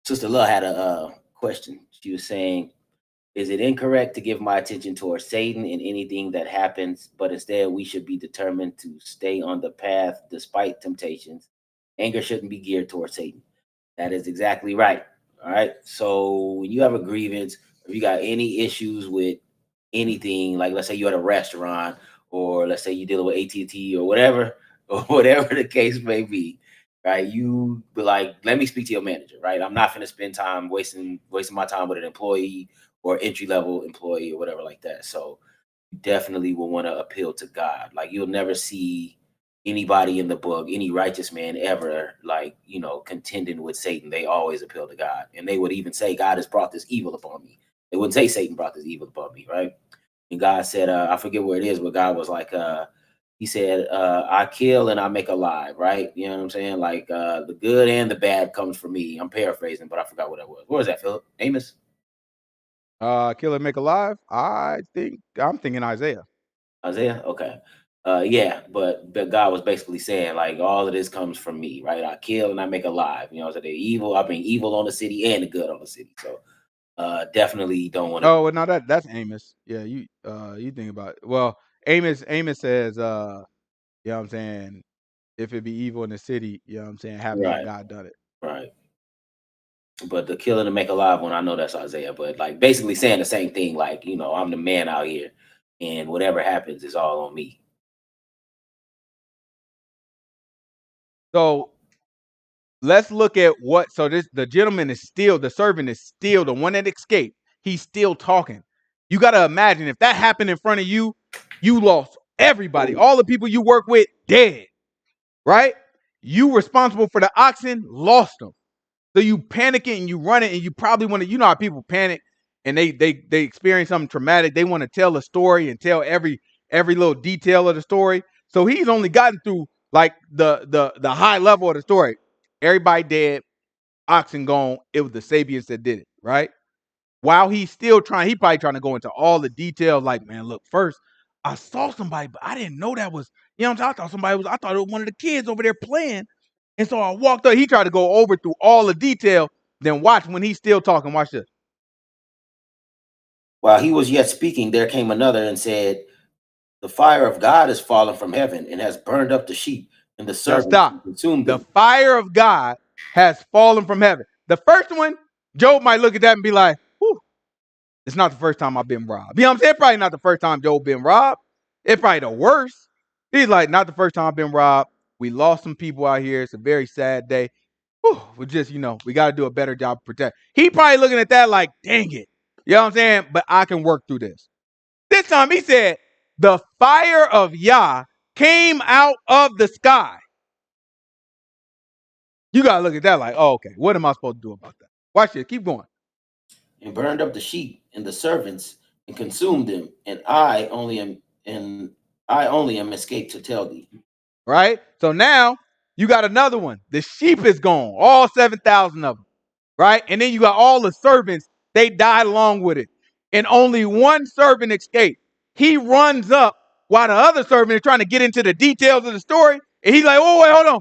Sister Love had a question. She was saying, is it incorrect to give my attention towards Satan in anything that happens, but instead we should be determined to stay on the path despite temptations? Anger shouldn't be geared towards Satan. That is exactly right. All right. So when you have a grievance, if you got any issues with anything, like let's say you're at a restaurant, or let's say you're dealing with AT&T or whatever, or whatever the case may be, right? You be like, let me speak to your manager, right? I'm not going to spend time wasting my time with an employee or entry level employee or whatever like that. So you definitely will want to appeal to God. Like you'll never see anybody in the book, any righteous man ever, like, contending with Satan. They always appeal to God. And they would even say, God has brought this evil upon me. They wouldn't say Satan brought this evil upon me, right? And God said, I forget where it is, but God was like, he said, I kill and I make alive, right? You know what I'm saying? Like the good and the bad comes from me. I'm paraphrasing, but I forgot what that was. What was that, Philip? Amos? Kill and make alive. I'm thinking Isaiah. Isaiah? Okay. Yeah, but God was basically saying, like, all of this comes from me, right? I kill and I make alive. So the evil, I bring evil on the city and the good on the city. So definitely don't want to. Oh, well, no, that's Amos. Yeah, you think about it. Well, Amos says, you know what I'm saying, if it be evil in the city, you know what I'm saying, happy that Right, God done it. right. But the kill and the make alive one, I know that's Isaiah, but like basically saying the same thing, like, I'm the man out here and whatever happens is all on me. So let's look at the gentleman is still, the servant is still the one that escaped. He's still talking. You got to imagine if that happened in front of you, you lost everybody. All the people you work with, dead, right? You responsible for the oxen, lost them. So you panicking and you running and you probably want to, you know how people panic and they experience something traumatic. They want to tell a story and tell every little detail of the story. So he's only gotten through like the high level of the story. Everybody dead, oxen gone. It was the Sabians that did it, right? While he's still trying, he probably trying to go into all the details. Like, man, look, first I saw somebody, but I didn't know that was, you know what I'm saying? I thought it was one of the kids over there playing. And so I walked up. He tried to go over through all the detail. Then watch when he's still talking. Watch this. While he was yet speaking, there came another and said, the fire of God is fallen from heaven and has burned up the sheep and the Now servants stop. and consumed The them. fire of God has fallen from heaven. The first one, Job might look at that and be like, whew, it's not the first time I've been robbed. You know what I'm saying? Probably not the first time Job been robbed. It's probably the worst. He's like, not the first time I've been robbed. We lost some people out here. It's a very sad day. Whew, we just, we got to do a better job to protect. He probably looking at that like, dang it. You know what I'm saying? But I can work through this. This time he said, the fire of Yah came out of the sky. You got to look at that like, oh, okay, what am I supposed to do about that? Watch it. Keep going. And burned up the sheep and the servants and consumed them, and I only am escaped to tell thee. Right? So now you got another one. The sheep is gone, all 7,000 of them. Right? And then you got all the servants, they died along with it. And only one servant escaped. He runs up while the other servant is trying to get into the details of the story. And he's like, oh, wait, hold on.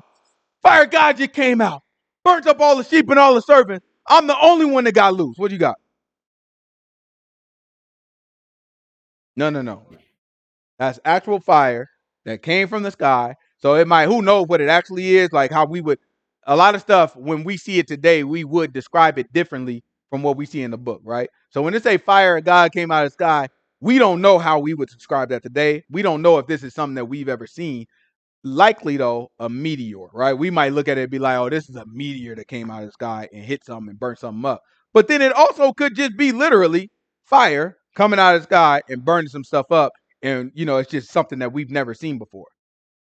Fire God just came out, burnt up all the sheep and all the servants. I'm the only one that got loose. What you got? No. That's actual fire that came from the sky. So it might, who knows what it actually is, like how we would, a lot of stuff, when we see it today, we would describe it differently from what we see in the book, right? So when it say fire of God came out of the sky, we don't know how we would describe that today. We don't know if this is something that we've ever seen. Likely though, a meteor, right? We might look at it and be like, oh, this is a meteor that came out of the sky and hit something and burnt something up. But then it also could just be literally fire coming out of the sky and burning some stuff up. And, it's just something that we've never seen before,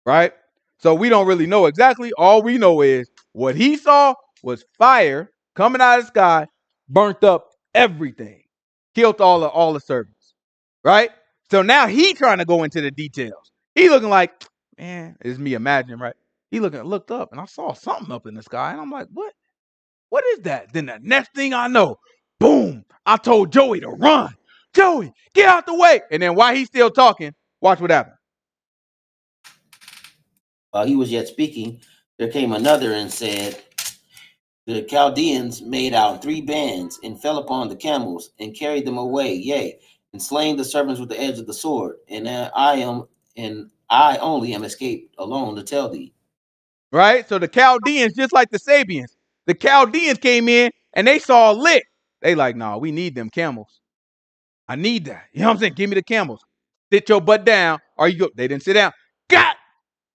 right? So we don't really know exactly. All we know is what he saw was fire coming out of the sky, burnt up everything, killed all the servants, right? So now he trying to go into the details. He looking like, man, it's me imagining, right? He looked up and I saw something up in the sky, and I'm like, what? What is that? Then the next thing I know, boom, I told Joey to run. Joey, get out the way. And then while he's still talking, watch what happened. While he was yet speaking, there came another and said, the Chaldeans made out 3 bands and fell upon the camels and carried them away, yea, and slain the servants with the edge of the sword. And I only am escaped alone to tell thee. Right? So the Chaldeans, just like the Sabians, the Chaldeans came in and they saw a lick. They like, nah, we need them camels. I need that. You know what I'm saying? Give me the camels. Sit your butt down. Or you go. They didn't sit down. Got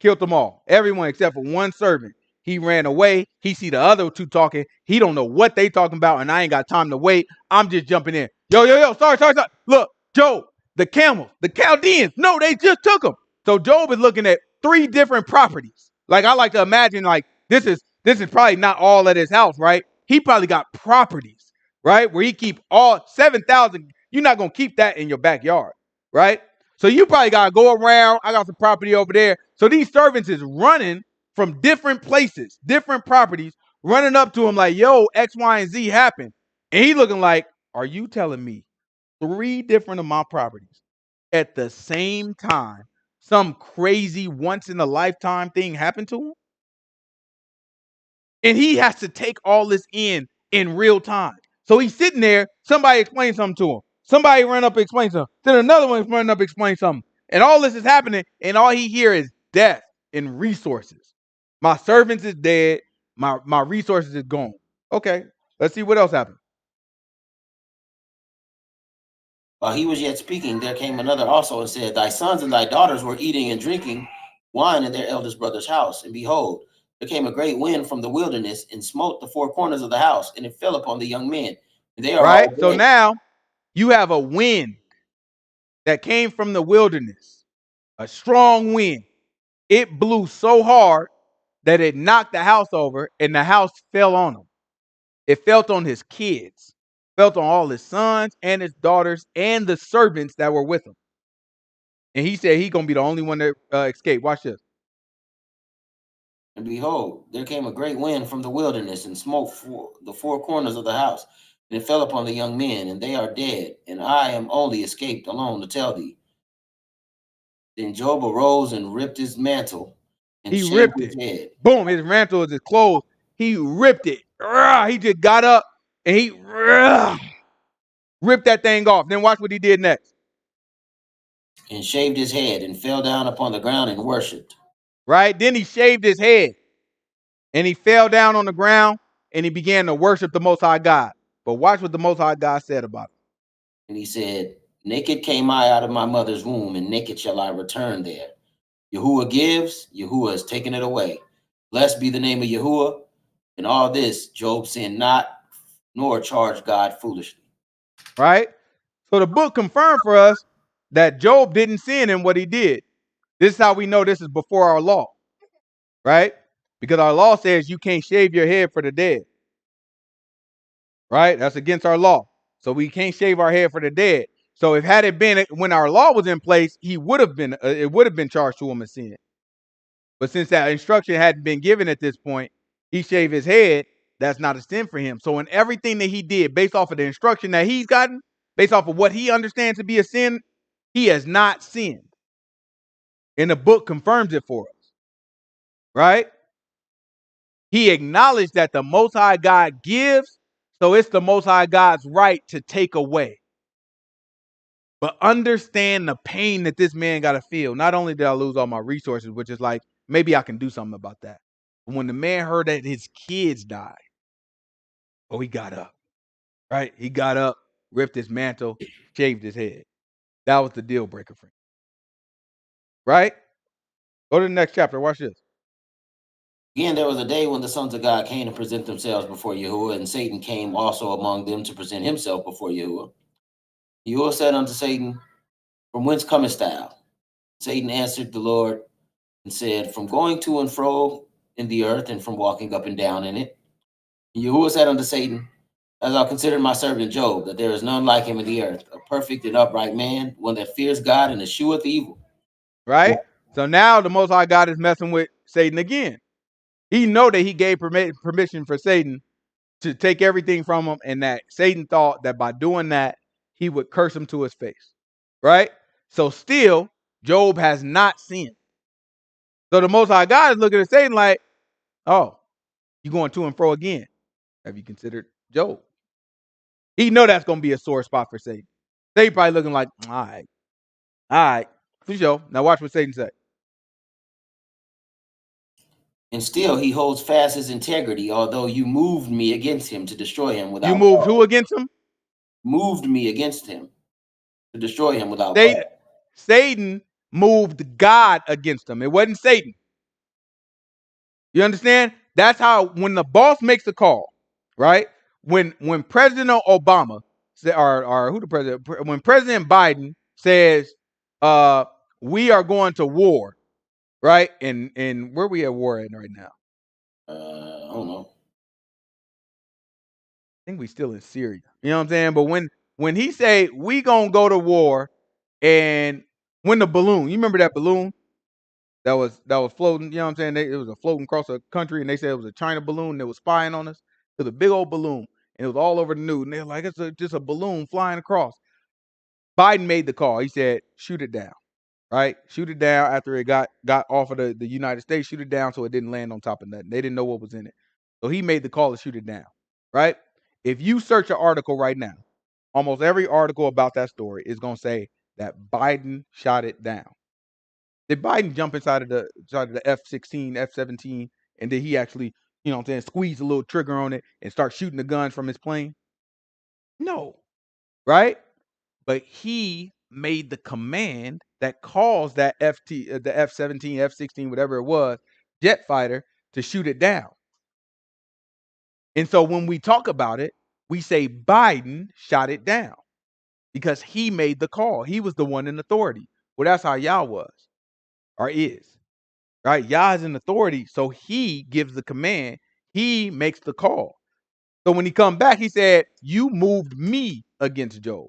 killed them all. Everyone except for one servant. He ran away. He see the other two talking. He don't know what they talking about, and I ain't got time to wait. I'm just jumping in. Yo. Sorry. Look, Job, the camels, the Chaldeans. No, they just took them. So Job is looking at 3 different properties. Like I like to imagine, like this is probably not all at his house, right? He probably got properties, right, where he keep all 7,000. You're not gonna keep that in your backyard, right? So you probably gotta go around. I got some property over there. So these servants is running from different places, different properties, running up to him like, yo, X, Y, and Z happened. And he looking like, are you telling me 3 different of my properties at the same time, some crazy once in a lifetime thing happened to him? And he has to take all this in real time. So he's sitting there, somebody explains something to him. Somebody run up and explain something. Then another one run up and explain something. And all this is happening, and all he hear is death and resources. My servants is dead. My resources is gone. Okay, let's see what else happened. While he was yet speaking, there came another also and said, thy sons and thy daughters were eating and drinking wine in their eldest brother's house. And behold, there came a great wind from the wilderness and smote the 4 corners of the house, and it fell upon the young men. And they are all Right? So dead. now you have a wind that came from the wilderness, a strong wind. It blew so hard that it knocked the house over, and the house fell on him. It fell on his kids, fell on all his sons and his daughters and the servants that were with him. And he said he's gonna be the only one that escaped. Watch this. And behold, there came a great wind from the wilderness and smote the four corners of the house, and it fell upon the young men, and they are dead, and I am only escaped alone to tell thee. Then Job arose and ripped his mantle and He shaved ripped his it. head. Boom, his mantle is his clothes. He ripped it. He just got up and he ripped that thing off. Then watch what he did next. And shaved his head and fell down upon the ground and worshipped. Right? Then he shaved his head and he fell down on the ground and he began to worship the Most High God. But watch what the Most High God said about it. And he said, naked came I out of my mother's womb, and naked shall I return there. Yahuwah gives, Yahuwah has taken it away. Blessed be the name of Yahuwah. In all this, Job sinned not, nor charged God foolishly. Right? So the book confirmed for us that Job didn't sin in what he did. This is how we know this is before our law. Right? Because our law says you can't shave your head for the dead. Right? That's against our law. So we can't shave our head for the dead. So if had it been when our law was in place, he would have been it would have been charged to him as sin. But since that instruction hadn't been given at this point, he shaved his head. That's not a sin for him. So in everything that he did, based off of the instruction that he's gotten, based off of what he understands to be a sin, he has not sinned. And the book confirms it for us. Right? He acknowledged that the Most High God gives, so it's the Most High God's right to take away. But understand the pain that this man got to feel. Not only did I lose all my resources, which is like, maybe I can do something about that. But when the man heard that his kids died, oh, he got up, right? He got up, ripped his mantle, shaved his head. That was the deal breaker for him, right? Go to the next chapter. Watch this. Again, there was a day when the sons of God came to present themselves before Yahuwah, and Satan came also among them to present himself before Yahuwah. Yahuwah said unto Satan, from whence comest thou? Satan answered the Lord and said, from going to and fro in the earth, and from walking up and down in it. And Yahuwah said unto Satan, as I considered my servant Job, that there is none like him in the earth, a perfect and upright man, one that fears God and escheweth evil. Right? So now the Most High God is messing with Satan again. He know that he gave permission for Satan to take everything from him, and that Satan thought that by doing that, he would curse him to his face. Right? So still, Job has not sinned. So the Most High God is looking at Satan like, oh, you going to and fro again. Have you considered Job? He know that's going to be a sore spot for Satan. Satan probably looking like, all right, for sure. Now watch what Satan said. And still he holds fast his integrity, although you moved me against him to destroy him You without moved cause. who against him? Moved me against him to destroy him without Satan, cause. Satan moved God against him. It wasn't Satan. You understand? That's how when the boss makes a call, right? When President Obama or who the president, when President Biden says, we are going to war, right? And where we at war at right now? I don't know. I think we still in Syria. You know what I'm saying? But when he say we gonna go to war, and when the balloon, you remember that balloon that was floating? You know what I'm saying? It was a floating across the country, and they said it was a China balloon that was spying on us. It was a big old balloon, and it was all over the news. And they're like, it's just a balloon flying across. Biden made the call. He said, shoot it down. Right? Shoot it down after it got off of the United States. Shoot it down so it didn't land on top of nothing. They didn't know what was in it. So he made the call to shoot it down. Right? If you search an article right now, almost every article about that story is going to say that Biden shot it down. Did Biden jump inside of the F-16, F-17, and did he actually, you know what I'm saying, squeeze a little trigger on it and start shooting the guns from his plane? No. Right? But he made the command that caused that the F-17, F-16, whatever it was, jet fighter to shoot it down. And so when we talk about it, we say Biden shot it down because he made the call. He was the one in authority. Well, that's how Yah was or is, right? Yah is in authority, so he gives the command. He makes the call. So when he come back, he said, you moved me against Job.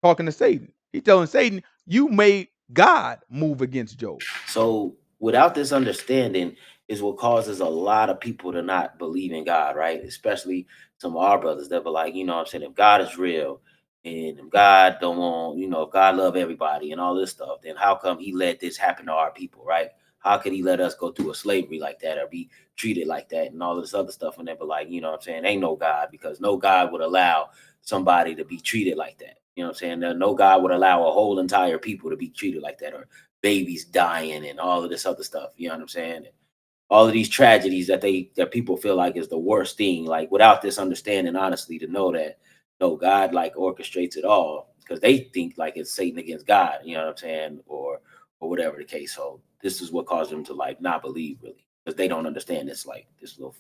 Talking to Satan. He telling Satan, you made God move against Job. So without this understanding is what causes a lot of people to not believe in God, right? Especially some of our brothers that were like, you know what I'm saying, if God is real and if God don't want, you know, if God love everybody and all this stuff, then how come he let this happen to our people, right? How could he let us go through a slavery like that or be treated like that and all this other stuff? And they were like, you know what I'm saying, ain't no God, because no God would allow somebody to be treated like that. You know what I'm saying? No God would allow a whole entire people to be treated like that, or babies dying and all of this other stuff. You know what I'm saying? And all of these tragedies that people feel like is the worst thing. Like without this understanding, honestly, to know that no, God like orchestrates it all because they think like it's Satan against God. You know what I'm saying? Or whatever the case. So this is what caused them to like not believe really because they don't understand this like this little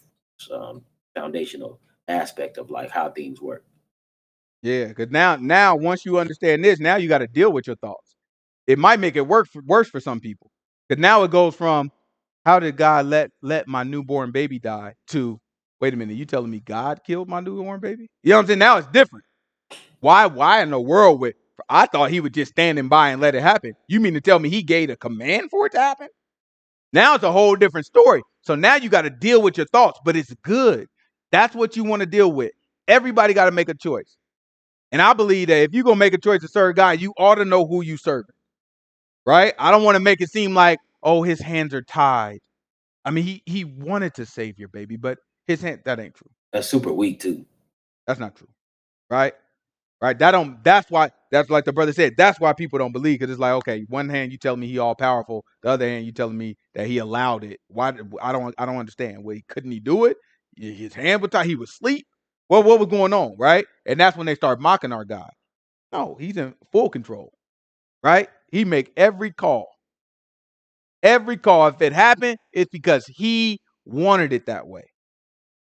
um, foundational aspect of like how things work. Yeah, because now once you understand this, now you got to deal with your thoughts. It might make it worse for some people. Because now it goes from how did God let my newborn baby die to wait a minute, you telling me God killed my newborn baby? You know what I'm saying? Now it's different. Why in the world would I thought he was just standing by and let it happen? You mean to tell me he gave a command for it to happen? Now it's a whole different story. So now you got to deal with your thoughts, but it's good. That's what you want to deal with. Everybody got to make a choice. And I believe that if you're going to make a choice to serve God, you ought to know who you serve. Right? I don't want to make it seem like, oh, his hands are tied. I mean, he wanted to save your baby, but his hand, that ain't true. That's super weak too. That's not true. Right? Right? That's like the brother said, that's why people don't believe, because it's like, okay, one hand you telling me he all powerful, the other hand you telling me that he allowed it. Why I don't understand. Well, couldn't he do it? His hand was tied, he was asleep. Well, what was going on, right? And that's when they start mocking our God. No, he's in full control. Right? He make every call. Every call. If it happened, it's because he wanted it that way.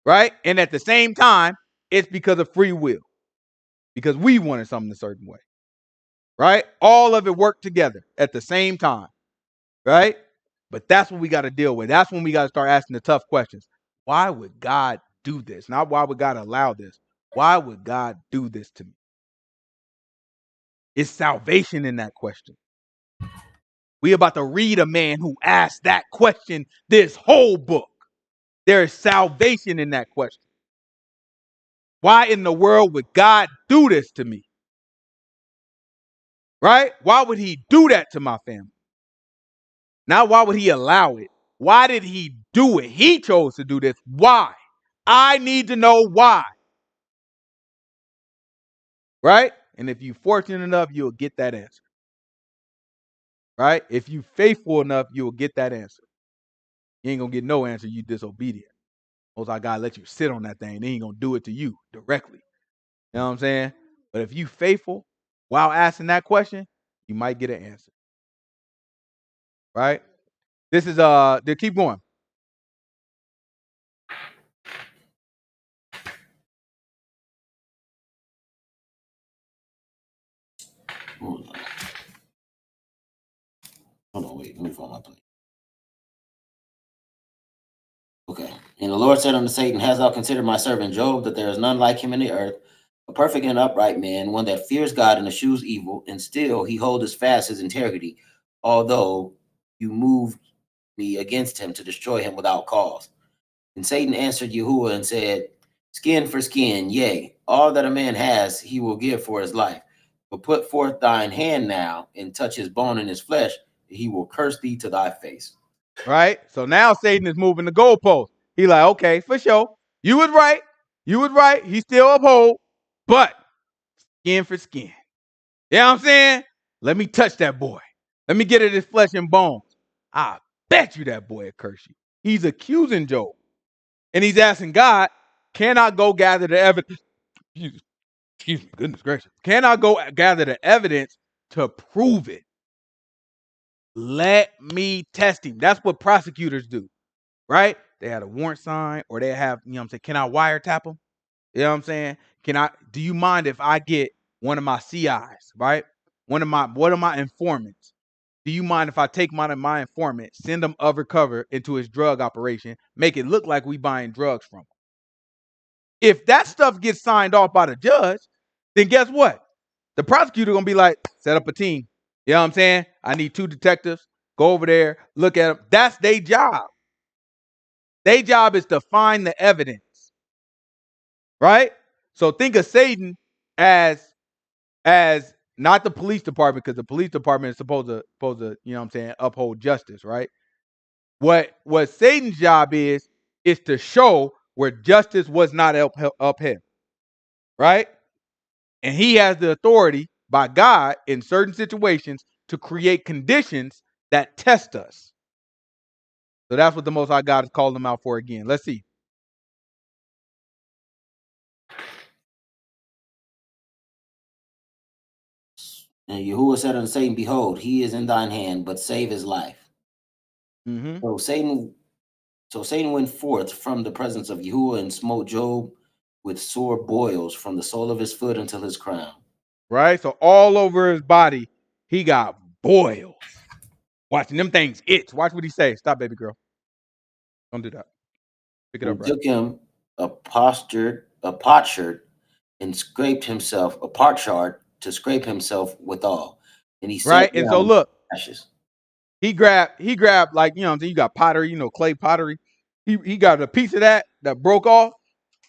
Right? And at the same time, it's because of free will. Because we wanted something a certain way. Right? All of it worked together at the same time. Right? But that's what we got to deal with. That's when we got to start asking the tough questions. Why would God do this? Not why would God allow this? Why would God do this to me? Is salvation in that question? We about to read a man who asked that question this whole book. There is salvation in that question. Why in the world would God do this to me? Right? Why would he do that to my family? Now, why would he allow it? Why did he do it? He chose to do this. Why? I need to know why. Right? And if you're fortunate enough, you'll get that answer. Right? If you're faithful enough, you'll get that answer. You ain't going to get no answer, you disobedient. Most I God let you sit on that thing. They ain't going to do it to you directly. You know what I'm saying? But if you faithful while asking that question, you might get an answer. Right? This is they keep going. Hold on, wait, let me find my place. Okay. And the Lord said unto Satan, hast thou considered my servant Job, that there is none like him in the earth, a perfect and upright man, one that fears God and eschews evil, and still he holdeth fast his integrity, although you moved me against him to destroy him without cause. And Satan answered Yahuwah and said, skin for skin, yea, all that a man has he will give for his life. But put forth thine hand now, and touch his bone and his flesh, and he will curse thee to thy face. Right? So now Satan is moving the goalpost. He like, okay, for sure. You was right. You was right. He still uphold, but skin for skin. You know what I'm saying? Let me touch that boy. Let me get at his flesh and bones. I bet you that boy will curse you. He's accusing Job. And he's asking God, can I go gather the evidence? Excuse me, goodness gracious. Can I go gather the evidence to prove it? Let me test him. That's what prosecutors do, right? They had a warrant sign, or they have, you know what I'm saying, can I wiretap them? You know what I'm saying? Do you mind if I get one of my CIs, right? One of my informants. Do you mind if I take my informant, send them undercover into his drug operation, make it look like we buying drugs from him? If that stuff gets signed off by the judge, then guess what? The prosecutor gonna be like, set up a team. You know what I'm saying? I need 2 detectives. Go over there, look at them. That's their job. Their job is to find the evidence, right? So think of Satan as not the police department, because the police department is supposed to, you know what I'm saying, uphold justice, right? What Satan's job is to show where justice was not upheld, right? And he has the authority by God in certain situations to create conditions that test us. So that's what the Most High God is calling them out for again. Let's see. And Yahuwah said unto Satan, Behold, he is in thine hand, but save his life. Mm-hmm. So Satan went forth from the presence of Yahuwah and smote Job with sore boils from the sole of his foot until his crown. Right? So all over his body, he got boils. Watching them things itch. Watch what he says. Stop, baby girl. Don't do that. Pick it And up he right. took him a potsherd and scraped himself, a potsherd to scrape himself withal. And he sat Right? And so down look, ashes. he grabbed, like, you know what I'm saying, you got pottery, clay pottery. He got a piece of that broke off,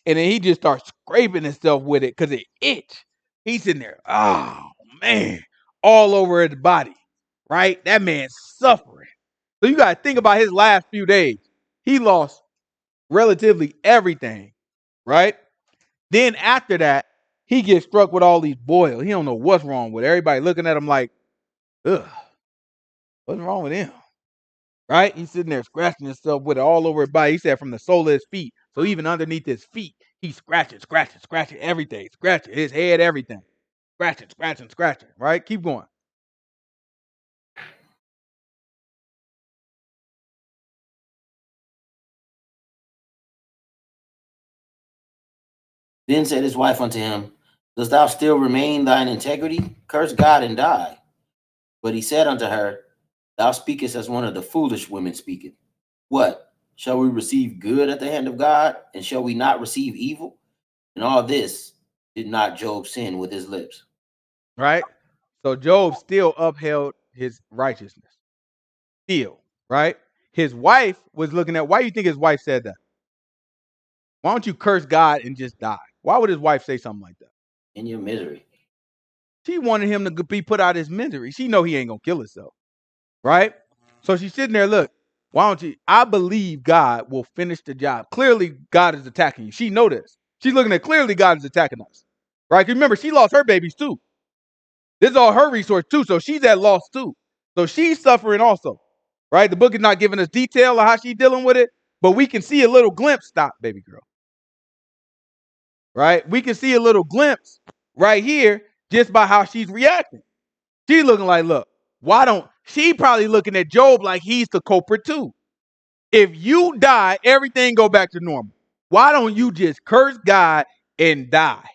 and then he just starts scraping himself with it because it itch. He's sitting there, oh man, all over his body. Right? That man's suffering. So you got to think about his last few days. He lost relatively everything, right? Then after that, he gets struck with all these boils. He don't know what's wrong with it. Everybody looking at him like, ugh, what's wrong with him? Right? He's sitting there scratching himself with it all over his body. He said from the sole of his feet. So even underneath his feet, he's scratching everything. Scratching his head, everything. Scratching. Right? Keep going. Then said his wife unto him, Dost thou still remain thine integrity? Curse God and die. But he said unto her, Thou speakest as one of the foolish women speaketh. What? Shall we receive good at the hand of God? And shall we not receive evil? And all this did not Job sin with his lips. Right? So Job still upheld his righteousness. Still, right? His wife was looking at, why do you think his wife said that? Why don't you curse God and just die? Why would his wife say something like that? In your misery. She wanted him to be put out of his misery. She know he ain't gonna kill himself, right? So she's sitting there, look, why don't you? I believe God will finish the job. Clearly, God is attacking you. She know this. She's looking at clearly God is attacking us, right? Remember, she lost her babies too. This is all her resource too, so she's at loss too. So she's suffering also, right? The book is not giving us detail of how she's dealing with it, but we can see a little glimpse. Stop, baby girl. Right? We can see a little glimpse right here just by how she's reacting. She's looking like, look, why don't she probably looking at Job like he's the culprit too? If you die, everything go back to normal. Why don't you just curse God and die?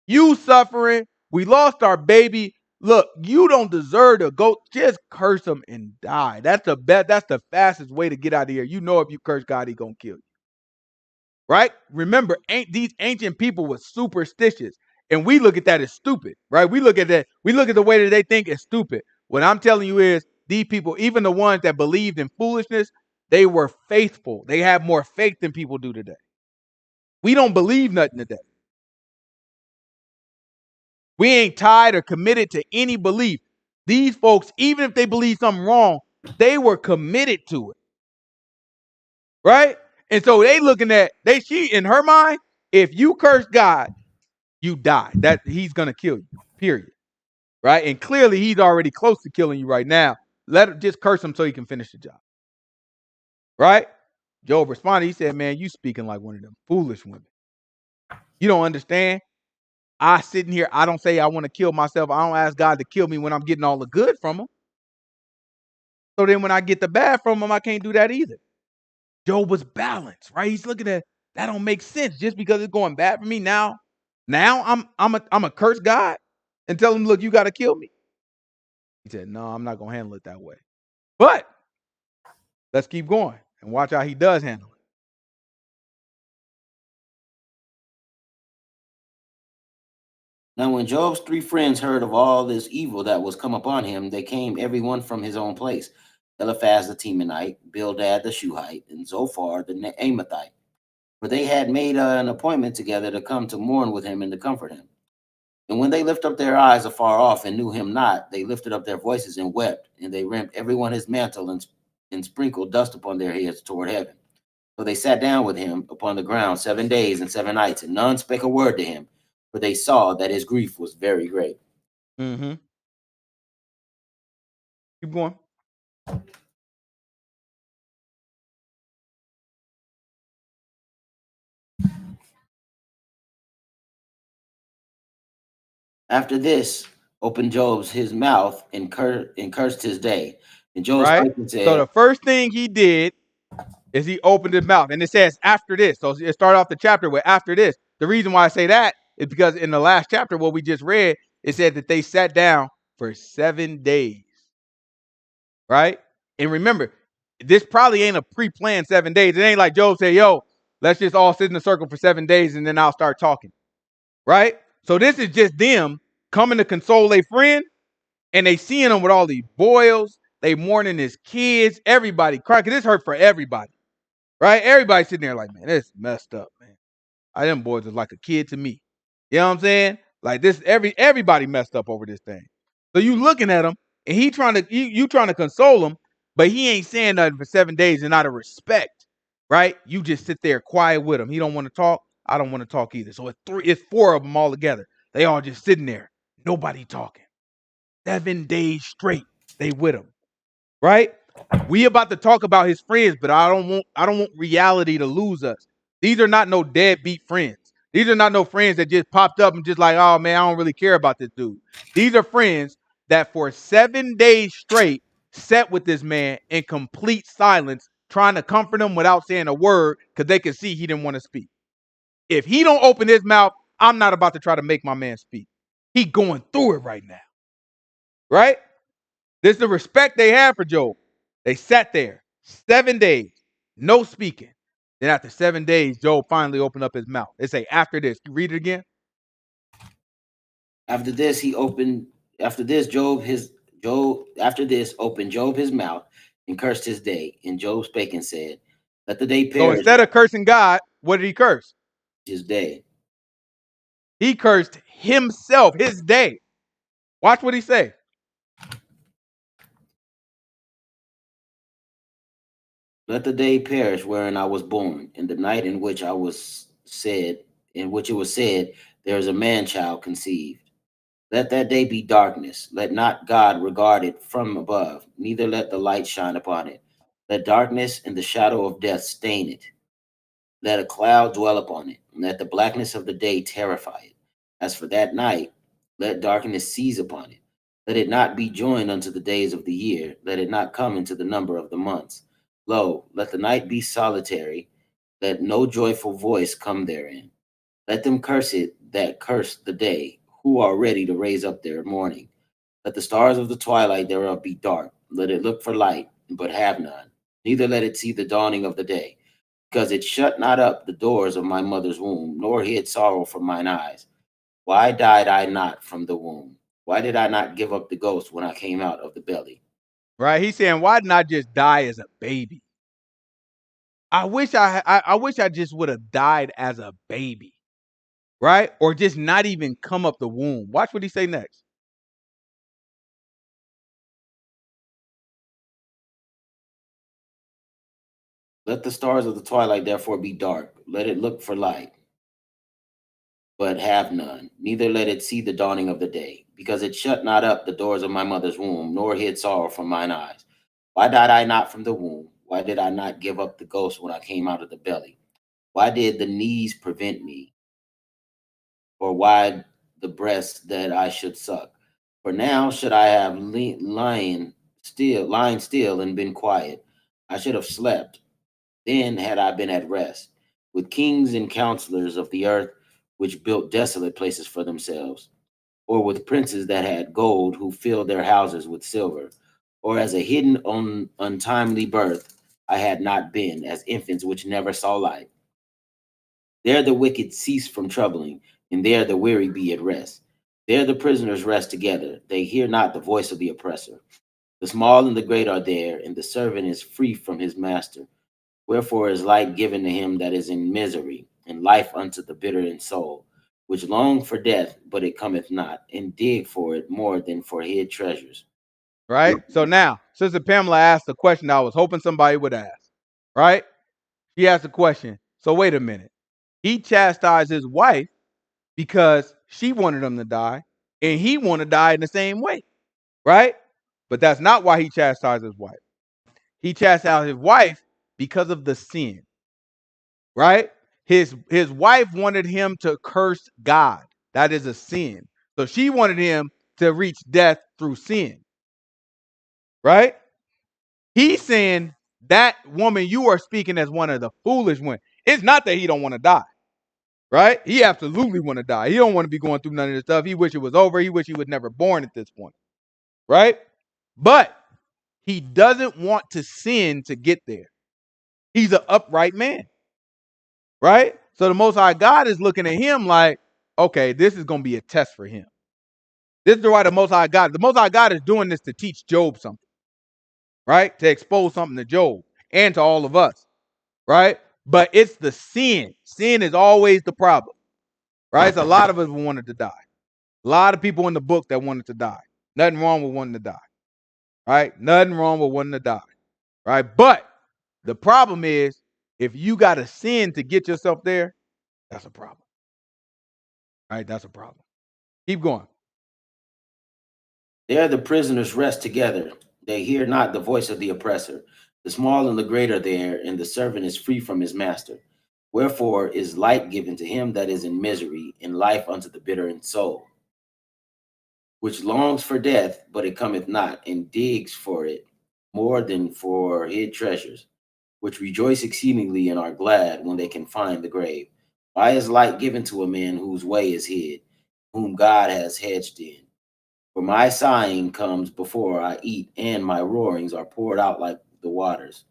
You suffering. We lost our baby. Look, you don't deserve to go. Just curse him and die. That's the best. That's the fastest way to get out of here. You know, if you curse God, he gonna kill you. Right? Remember, these ancient people were superstitious, and we look at that as stupid. Right? We look at that. We look at the way that they think is stupid. What I'm telling you is, these people, even the ones that believed in foolishness, they were faithful. They have more faith than people do today. We don't believe nothing today. We ain't tied or committed to any belief. These folks, even if they believe something wrong, they were committed to it. Right? And so they looking at, she in her mind, if you curse God, you die. That he's gonna kill you. Period. Right? And clearly he's already close to killing you right now. Let him just curse him so he can finish the job. Right? Job responded. He said, man, you speaking like one of them foolish women. You don't understand. I sitting here, I don't say I want to kill myself. I don't ask God to kill me when I'm getting all the good from him. So then when I get the bad from him, I can't do that either. Job was balanced, right? He's looking at that don't make sense just because it's going bad for me now. Now I'm a curse God and tell him, look, you got to kill me. He said, no, I'm not gonna handle it that way. But let's keep going and watch how he does handle it. Now, when Job's three friends heard of all this evil that was come upon him, they came every one from his own place: Eliphaz the Temanite, Bildad the Shuhite, and Zophar the Amathite. For they had made an appointment together to come to mourn with him and to comfort him. And when they lifted up their eyes afar off and knew him not, they lifted up their voices and wept, and they rent every one his mantle and sprinkled dust upon their heads toward heaven. So they sat down with him upon the ground 7 days and 7 nights, and none spake a word to him, for they saw that his grief was very great. Mm-hmm. Keep going. After this, opened Job's his mouth and cursed his day. And Job Right. spake and So said, the first thing he did is he opened his mouth, and it says after this. So it started off the chapter with after this. The reason why I say that is because in the last chapter, what we just read, it said that they sat down for 7 days. Right. And remember, this probably ain't a pre-planned 7 days. It ain't like Job said, "Yo, let's just all sit in a circle for 7 days, and then I'll start talking." Right. So this is just them coming to console a friend, and they seeing him with all these boils. They mourning his kids. Everybody crying. 'Cause this hurt for everybody. Right? Everybody sitting there like, man, this messed up, man. I them boys is like a kid to me. You know what I'm saying? Like this, everybody messed up over this thing. So you looking at him, and he trying to you trying to console him, but he ain't saying nothing for 7 days, and out of respect, right? You just sit there quiet with him. He don't want to talk. I don't want to talk either. So it's four of them all together. They all just sitting there, nobody talking. 7 days straight, they with him, right? We about to talk about his friends, but I don't want reality to lose us. These are not no deadbeat friends. These are not no friends that just popped up and just like, oh man, I don't really care about this dude. These are friends that for 7 days straight sat with this man in complete silence, trying to comfort him without saying a word because they could see he didn't want to speak. If he don't open his mouth, I'm not about to try to make my man speak. He going through it right now, right? This is the respect they have for Job. They sat there 7 days, no speaking. Then after 7 days, Job finally opened up his mouth. They say after this. You read it again. after this, he opened, after this, after this, opened Job his mouth and cursed his day. And Job spake and said, let the day So perish, instead of cursing God, what did he curse? his day. He cursed himself, his day. Watch what he say. Let the day perish wherein I was born, and the night in which I was said, in which it was said, there is a man child conceived. Let that day be darkness. Let not God regard it from above, neither let the light shine upon it. Let darkness and the shadow of death stain it. Let a cloud dwell upon it, and let the blackness of the day terrify it. As for that night, let darkness seize upon it. Let it not be joined unto the days of the year. Let it not come into the number of the months. Lo, let the night be solitary. Let no joyful voice come therein. Let them curse it that curse the day, who are ready to raise up their mourning. Let the stars of the twilight thereof be dark. Let it look for light, but have none. Neither let it see the dawning of the day, because it shut not up the doors of my mother's womb, nor hid sorrow from mine eyes. Why died I not from the womb? Why did I not give up the ghost when I came out of the belly? Right? He's saying, why didn't I just die as a baby? I wish I just would have died as a baby. Right? Or just not even come up the womb. Watch what he say next. Let the stars of the twilight therefore be dark. Let it look for light, but have none. Neither let it see the dawning of the day, because it shut not up the doors of my mother's womb, nor hid sorrow from mine eyes. Why died I not from the womb? Why did I not give up the ghost when I came out of the belly? Why did the knees prevent me? Or why the breast that I should suck? For now should I have lying still and been quiet. I should have slept. Then had I been at rest, with kings and counselors of the earth, which built desolate places for themselves, or with princes that had gold, who filled their houses with silver, or as a hidden untimely birth, I had not been, as infants which never saw light. There the wicked cease from troubling, and there the weary be at rest. There the prisoners rest together. They hear not the voice of the oppressor. The small and the great are there, and the servant is free from his master. Wherefore is light given to him that is in misery, and life unto the bitter in soul, which long for death, but it cometh not, and dig for it more than for hid treasures. Right? So now, Sister Pamela asked a question I was hoping somebody would ask. Right? She asked a question. So wait a minute. He chastised his wife because she wanted him to die, and he wanted to die in the same way. Right? But that's not why he chastised his wife. He chastised his wife because of the sin. Right? His wife wanted him to curse God. That is a sin. So she wanted him to reach death through sin. Right? He's saying that woman you are speaking as one of the foolish ones. It's not that he don't want to die. Right? He absolutely want to die. He don't want to be going through none of this stuff. He wish it was over. He wish he was never born at this point. Right? But he doesn't want to sin to get there. He's an upright man. Right? So the Most High God is looking at him like, okay, this is going to be a test for him. This is why the Most High God is doing this to teach Job something. Right? To expose something to Job and to all of us. Right? But it's the sin. Sin is always the problem. Right? It's a lot of us who wanted to die. A lot of people in the book that wanted to die. Nothing wrong with wanting to die. Right? Nothing wrong with wanting to die. Right? But the problem is, if you got to sin to get yourself there, that's a problem. Right? That's a problem. Keep going. There the prisoners rest together. They hear not the voice of the oppressor. The small and the great are there, and the servant is free from his master. Wherefore is light given to him that is in misery, and life unto the bitter in soul, which longs for death, but it cometh not, and digs for it more than for hid treasures, which rejoice exceedingly and are glad when they can find the grave. Why is light given to a man whose way is hid, whom God has hedged in? For my sighing comes before I eat, and my roarings are poured out like the waters.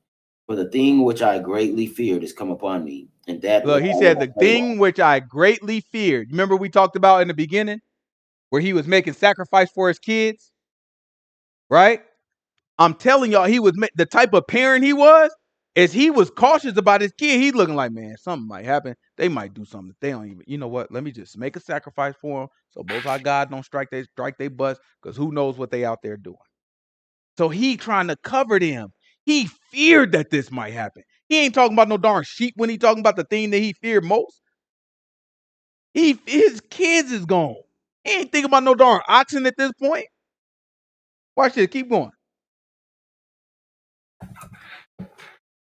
For the thing which I greatly feared is come upon me, and that which Look, he I said, was the afraid thing of. which I greatly feared. Remember we talked about in the beginning where he was making sacrifice for his kids? Right? I'm telling y'all, he was the type of parent he was. As he was cautious about his kid, he's looking like, man, something might happen. They might do something. They don't even, you know what? Let me just make a sacrifice for them, so Most High God don't strike they butts, because who knows what they out there doing. So he trying to cover them. He feared that this might happen. He ain't talking about no darn sheep when he talking about the thing that he feared most. His kids is gone. He ain't thinking about no darn oxen at this point. Watch this. Keep going.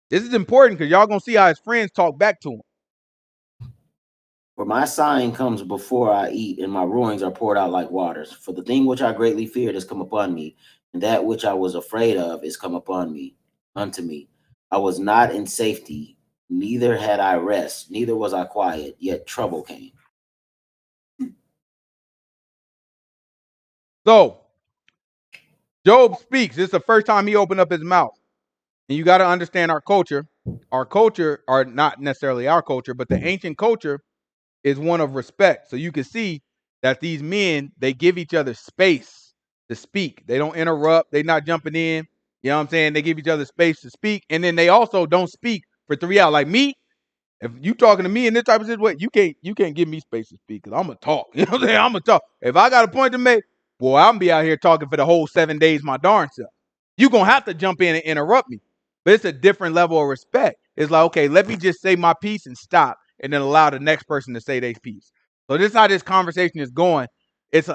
This is important because y'all gonna see how his friends talk back to him. For my sighing comes before I eat, and my ruins are poured out like waters. For the thing which I greatly feared has come upon me, and that which I was afraid of is come upon me, unto me. I was not in safety, neither had I rest, neither was I quiet, yet trouble came. So Job speaks. This is the first time he opened up his mouth. And you got to understand our culture. Our culture, or not necessarily our culture, but the ancient culture is one of respect. So you can see that these men, they give each other space to speak. They don't interrupt. They're not jumping in. You know what I'm saying? They give each other space to speak. And then they also don't speak for 3 hours. Like me, if you talking to me in this type of situation, you can't give me space to speak because I'm gonna talk. You know what I'm saying? I'm gonna talk. If I got a point to make, boy, I'm gonna be out here talking for the whole 7 days my darn self. You gonna have to jump in and interrupt me. But it's a different level of respect. It's like, okay, let me just say my piece and stop, and then allow the next person to say their piece. So this is how this conversation is going. It's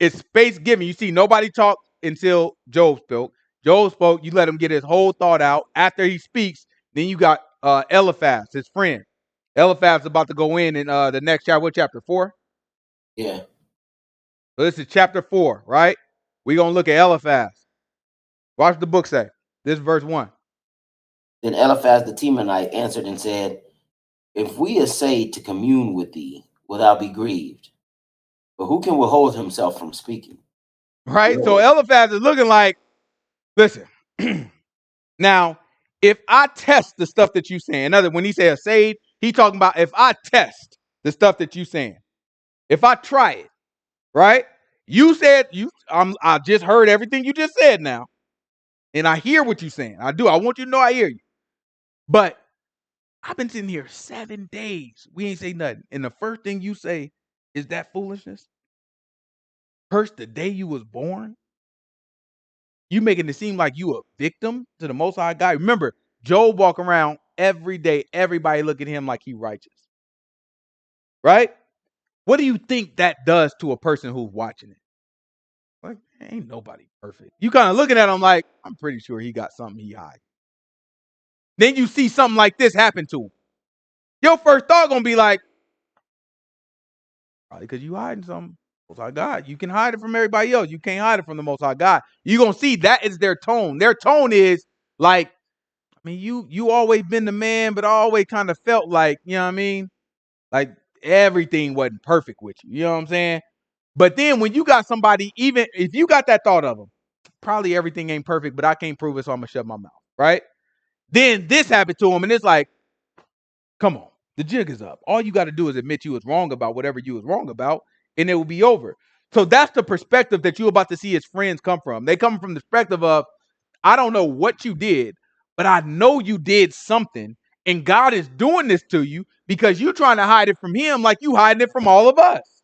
space giving. You see, nobody talked until Job spoke. Job spoke. You let him get his whole thought out. After he speaks, then you got Eliphaz, his friend. Eliphaz is about to go in the next chapter. What chapter 4? Yeah. So this is chapter 4, right? We're gonna look at Eliphaz. Watch the book say. This is verse 1. Then Eliphaz the Temanite answered and said, if we essay to commune with thee, wilt thou be grieved? But who can withhold himself from speaking? Right? So Lord. Eliphaz is looking like, listen, now, if I test the stuff that you saying, another when he says save, he talking about if I test the stuff that you saying, if I try it, right? You said I just heard everything you just said now, and I hear what you're saying. I do. I want you to know I hear you. But I've been sitting here 7 days. We ain't say nothing. And the first thing you say is that foolishness? Curse the day you was born? You making it seem like you a victim to the Most High God. Remember, Job walk around every day. Everybody look at him like he righteous, right? What do you think that does to a person who's watching it? Like, ain't nobody perfect. You kind of looking at him like, I'm pretty sure he got something he hide. Then you see something like this happen to him. Your first thought gonna be like, probably because you hiding something. Most High God. You can hide it from everybody else. You can't hide it from the Most High God. You gonna see that is their tone. Their tone is like, I mean, you always been the man, but I always kind of felt like, you know what I mean? Like everything wasn't perfect with you. You know what I'm saying? But then when you got somebody, even if you got that thought of them, probably everything ain't perfect, but I can't prove it, so I'm gonna shut my mouth. Right? Then this happened to him, and it's like, come on, the jig is up. All you got to do is admit you was wrong about whatever you was wrong about, and it will be over. So that's the perspective that you're about to see his friends come from. They come from the perspective of, I don't know what you did, but I know you did something, and God is doing this to you because you're trying to hide it from him like you hiding it from all of us.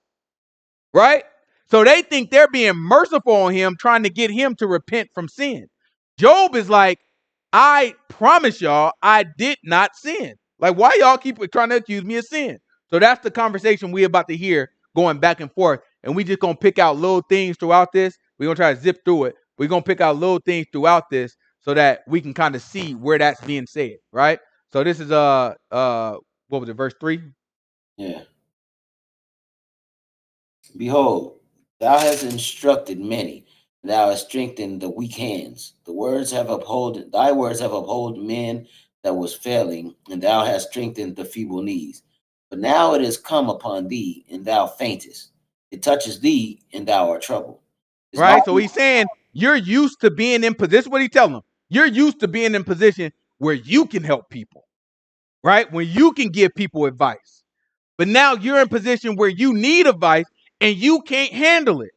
Right? So they think they're being merciful on him, trying to get him to repent from sin. Job is like, I promise y'all, I did not sin. Like, why y'all keep trying to accuse me of sin? So that's the conversation we about to hear going back and forth. And we just gonna pick out little things throughout this. We're gonna try to zip through it. We're gonna pick out little things throughout this so that we can kind of see where that's being said, right? So this is what was it, verse 3? Yeah. Behold, thou hast instructed many, and thou hast strengthened the weak hands. Thy words have upheld men that was failing, and thou hast strengthened the feeble knees. But now it is come upon thee, and thou faintest. It touches thee, and thou art troubled. Is not Right? So he's saying you're used to being in position. What he telling them? You're used to being in position where you can help people, right? When you can give people advice. But now you're in position where you need advice and you can't handle it.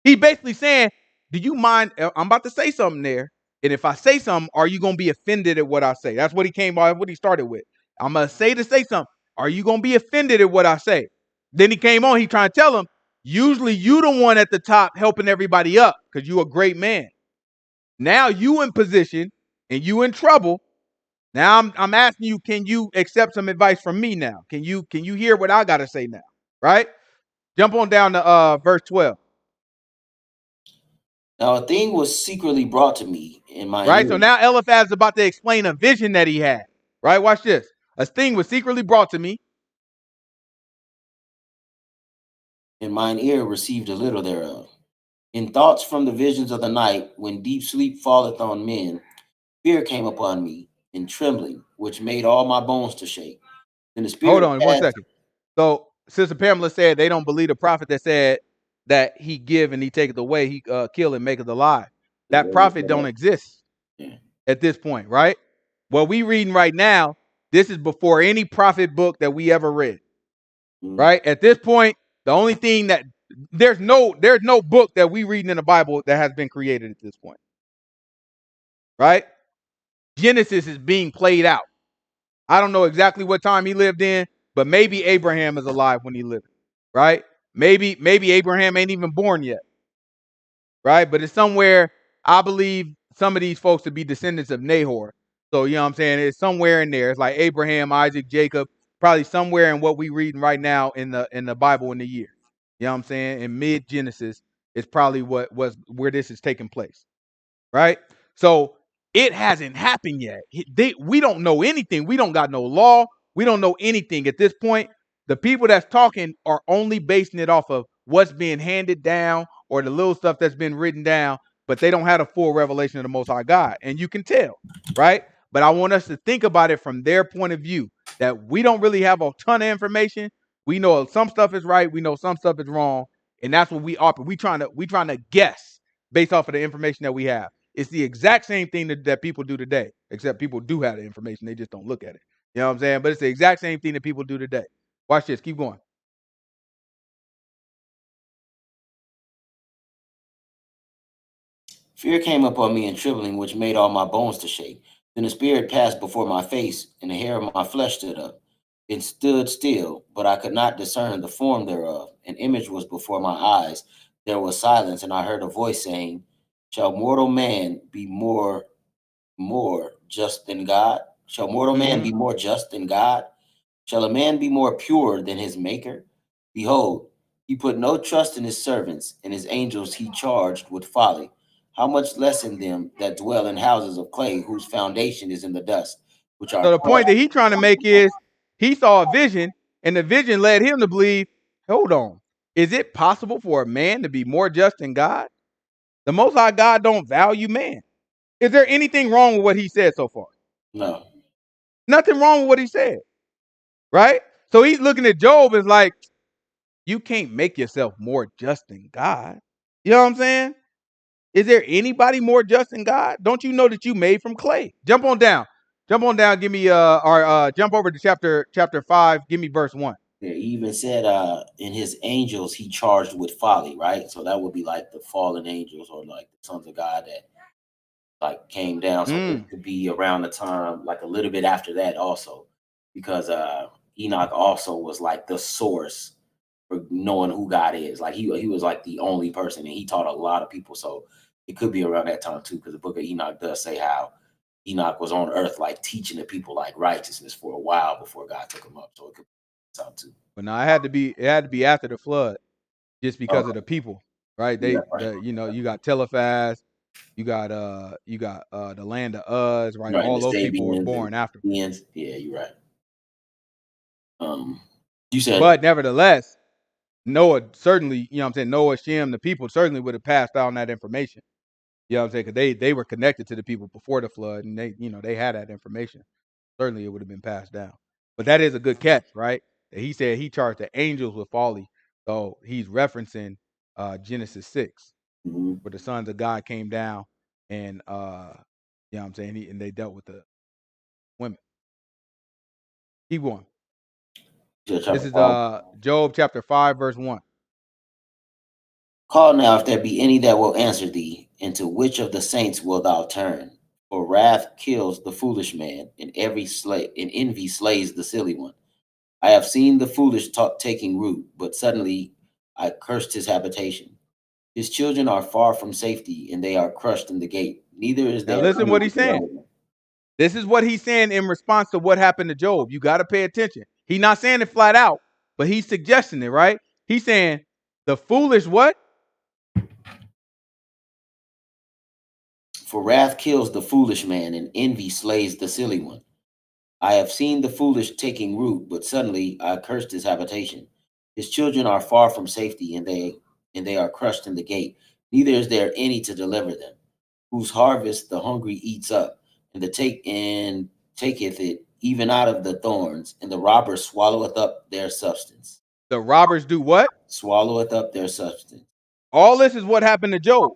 He basically saying, do you mind? I'm about to say something there. And if I say something, are you going to be offended at what I say? That's what he came by, what he started with. I'm going to say something. Are you going to be offended at what I say? Then he came on, he trying to tell him, usually you the one at the top helping everybody up because you a great man. Now you in position and you in trouble. Now I'm asking you, can you accept some advice from me now? Can you hear what I got to say now? Right? Jump on down to verse 12. now a thing was secretly brought to me in mine Right? So ear, now Eliphaz is about to explain a vision that he had. Right? Watch this. A thing was secretly brought to me. and mine ear received a little thereof. In thoughts from the visions of the night, when deep sleep falleth on men, fear came upon me, and trembling, which made all my bones to shake. Then the Hold spirit on one cast. second. So Sister Pamela said they don't believe the prophet that said that he give and he taketh away, he kill and maketh alive. That prophet don't exist Yeah. at this point, right? What we reading right now, this is before any prophet book that we ever read, Mm. right? At this point, the only thing that there's no book that we reading in the Bible that has been created at this point, right? Genesis is being played out. I don't know exactly what time he lived in, but maybe Abraham is alive when he lived, right? Maybe Abraham ain't even born yet, right? But it's somewhere. I believe some of these folks to be descendants of Nahor. So you know what I'm saying? It's somewhere in there. It's like Abraham, Isaac, Jacob, probably somewhere in what we reading right now in the Bible in the year. You know what I'm saying? In mid Genesis is probably what was where this is taking place, right? So it hasn't happened yet. We don't know anything. We don't got no law. We don't know anything at this point. The people that's talking are only basing it off of what's being handed down or the little stuff that's been written down, but they don't have a full revelation of the Most High God. And you can tell, right? But I want us to think about it from their point of view that we don't really have a ton of information. We know some stuff is right. We know some stuff is wrong. And that's what we are. We trying to guess based off of the information that we have. It's the exact same thing that people do today, except people do have the information. They just don't look at it. You know what I'm saying? But it's the exact same thing that people do today. Watch this. Keep going. Fear came upon me and trembling, which made all my bones to shake. Then the spirit passed before my face, and the hair of my flesh stood up. It stood still, but I could not discern the form thereof. An image was before my eyes. There was silence, and I heard a voice saying, "Shall mortal man be more just than God? Shall mortal man Hmm. be more just than God? Shall a man be more pure than his maker? Behold, he put no trust in his servants, and his angels he charged with folly. How much less in them that dwell in houses of clay, whose foundation is in the dust, which are So the called." point that he's trying to make is he saw a vision, and the vision led him to believe, hold on, is it possible for a man to be more just than God? The Most High God don't value man. Is there anything wrong with what he said so far? No. Nothing wrong with what he said, right? So he's looking at Job as like, you can't make yourself more just than God. You know what I'm saying? Is there anybody more just than God? Don't you know that you made from clay? Jump on down. Jump on down. Give me or jump over to chapter 5. Give me verse 1. Yeah, he even said in his angels he charged with folly, right? So that would be like the fallen angels or like the sons of God that like came down. So this Mm. could be around the time, like a little bit after that also, because Enoch also was like the source for knowing who God is. Like he was like the only person, and he taught a lot of people. So it could be around that time too, because the book of Enoch does say how Enoch was on earth like teaching the people like righteousness for a while before God took him up. So it could be time too. But now it had to be after the flood, just because of Okay. the people, right? Yeah, right. You got Telephaz, you got the land of Uz, right? Right. All The those people were Sabians and born after. Sabians. Yeah, you're right. Um, you said But nevertheless, Noah certainly, you know what I'm saying, Noah, Shem, the people certainly would have passed down that information. You know what I'm saying? Because they were connected to the people before the flood, and they had that information. Certainly, it would have been passed down. But that is a good catch, right? That he said he charged the angels with folly. So he's referencing Genesis 6, mhm. where the sons of God came down and you know what I'm saying, and they dealt with the women. Keep going. You said This chapter is 5. Job chapter 5, verse 1. Call now if there be any that will answer thee, and to which of the saints wilt thou turn? For wrath kills the foolish man, and envy slays the silly one. I have seen the foolish taking root, but suddenly I cursed his habitation. His children are far from safety, and they are crushed in the gate. Neither is Now there listen any what to he's saying. deliver them. This is what he's saying in response to what happened to Job. You got to pay attention. He's not saying it flat out, but he's suggesting it, right? He's saying the foolish what? For wrath kills the foolish man, and envy slays the silly one. I have seen the foolish taking root, but suddenly I cursed his habitation. His children are far from safety, and they are crushed in the gate. Neither is there any to deliver them. Whose harvest the hungry eats up, and taketh it even out of the thorns, and the robber swalloweth up their substance. The robbers do what? Swalloweth up their substance. All this is what happened to Job.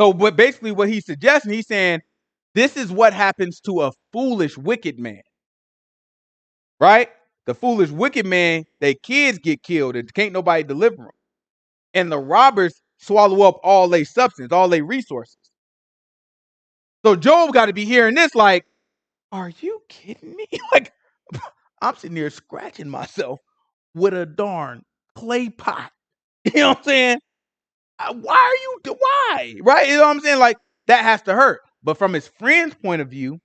So what he's suggesting, he's saying this is what happens to a foolish, wicked man, right? The foolish, wicked man, their kids get killed and can't nobody deliver them. And the robbers swallow up all their substance, all their resources. So Job got to be hearing this like, are you kidding me? Like, I'm sitting here scratching myself with a darn clay pot. You know what I'm saying? Why are you, why? Right? You know what I'm saying? Like, that has to hurt. But from his friend's point of view,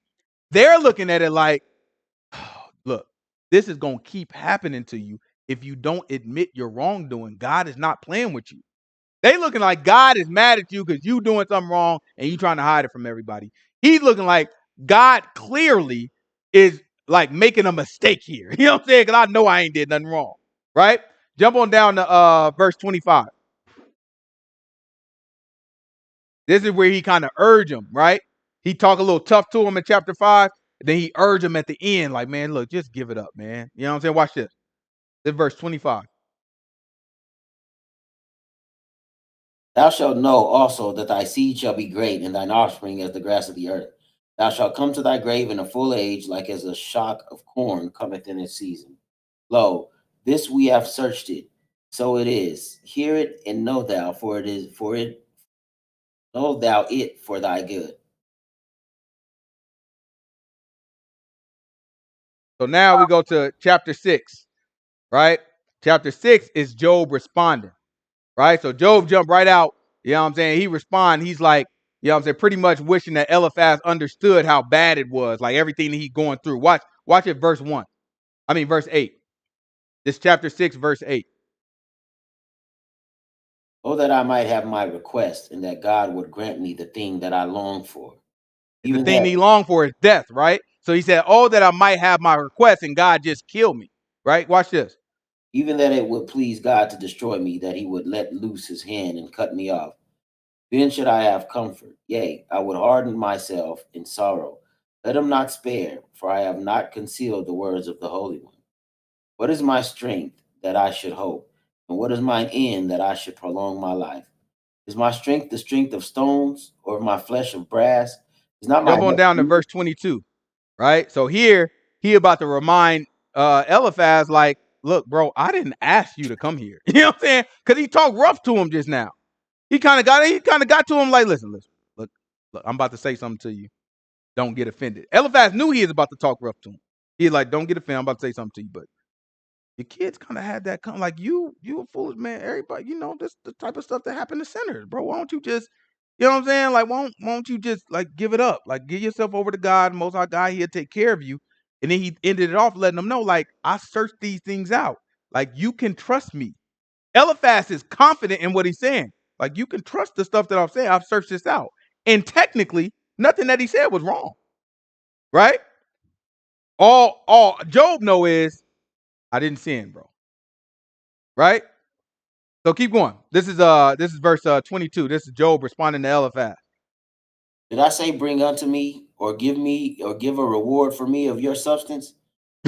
they're looking at it like, oh, look, this is going to keep happening to you if you don't admit your wrongdoing. God is not playing with you. They looking like God is mad at you because you doing something wrong and you trying to hide it from everybody. He's looking like God clearly is like making a mistake here. You know what I'm saying? Because I know I ain't did nothing wrong. Right? Jump on down to verse 25. This is where he kind of urge him, right? He talk a little tough to him in chapter 5. Then he urge him at the end, like, man, look, just give it up, man. You know what I'm saying? Watch this. This verse 25. Thou shalt know also that thy seed shall be great, and thine offspring as the grass of the earth. Thou shalt come to thy grave in a full age, like as a shock of corn cometh in its season. Lo, this we have searched it, so it is. Hear it and know thou, for it is for it Know thou it for thy good. So now we go to chapter 6, right? Chapter 6 is Job responding, right? So Job jumped right out. You know what I'm saying? He respond. He's like, you know what I'm saying, pretty much wishing that Eliphaz understood how bad it was, like everything that he's going through. Watch it, verse 8. This chapter 6, verse 8. Oh, that I might have my request, and that God would grant me the thing that I long for. The Even thing that he longed for is death, right? So he said, oh, that I might have my request and God just kill me, right? Watch this. even that it would please God to destroy me, that he would let loose his hand and cut me off. Then should I have comfort. Yea, I would harden myself in sorrow. Let him not spare, for I have not concealed the words of the Holy One. What is my strength that I should hope? And what is mine end that I should prolong my life? Is my strength the strength of stones, or my flesh of brass? Is not my Jump on head down to wood, verse 22, right? So here he about to remind Eliphaz, like, look, bro, I didn't ask you to come here. You know what I'm saying? Because he talked rough to him just now. He kind of got to him like, listen, look, I'm about to say something to you. Don't get offended. Eliphaz knew he was about to talk rough to him. He's like, don't get offended. I'm about to say something to you, but your kids kind of had that come like you a foolish man. Everybody, this the type of stuff that happened to sinners, bro. Why don't you just, you know what I'm saying? Like, won't you just like give it up? Like, give yourself over to God, Most High God. He'll take care of you. And then he ended it off letting them know, like, I searched these things out. Like, you can trust me. Eliphaz is confident in what he's saying. Like, you can trust the stuff that I'm saying. I've searched this out. And technically, nothing that he said was wrong. Right? All Job know is I didn't sin, bro. Right? So keep going. This is verse 22. This is Job responding to Eliphaz. did I say bring unto me, or give a reward for me of your substance?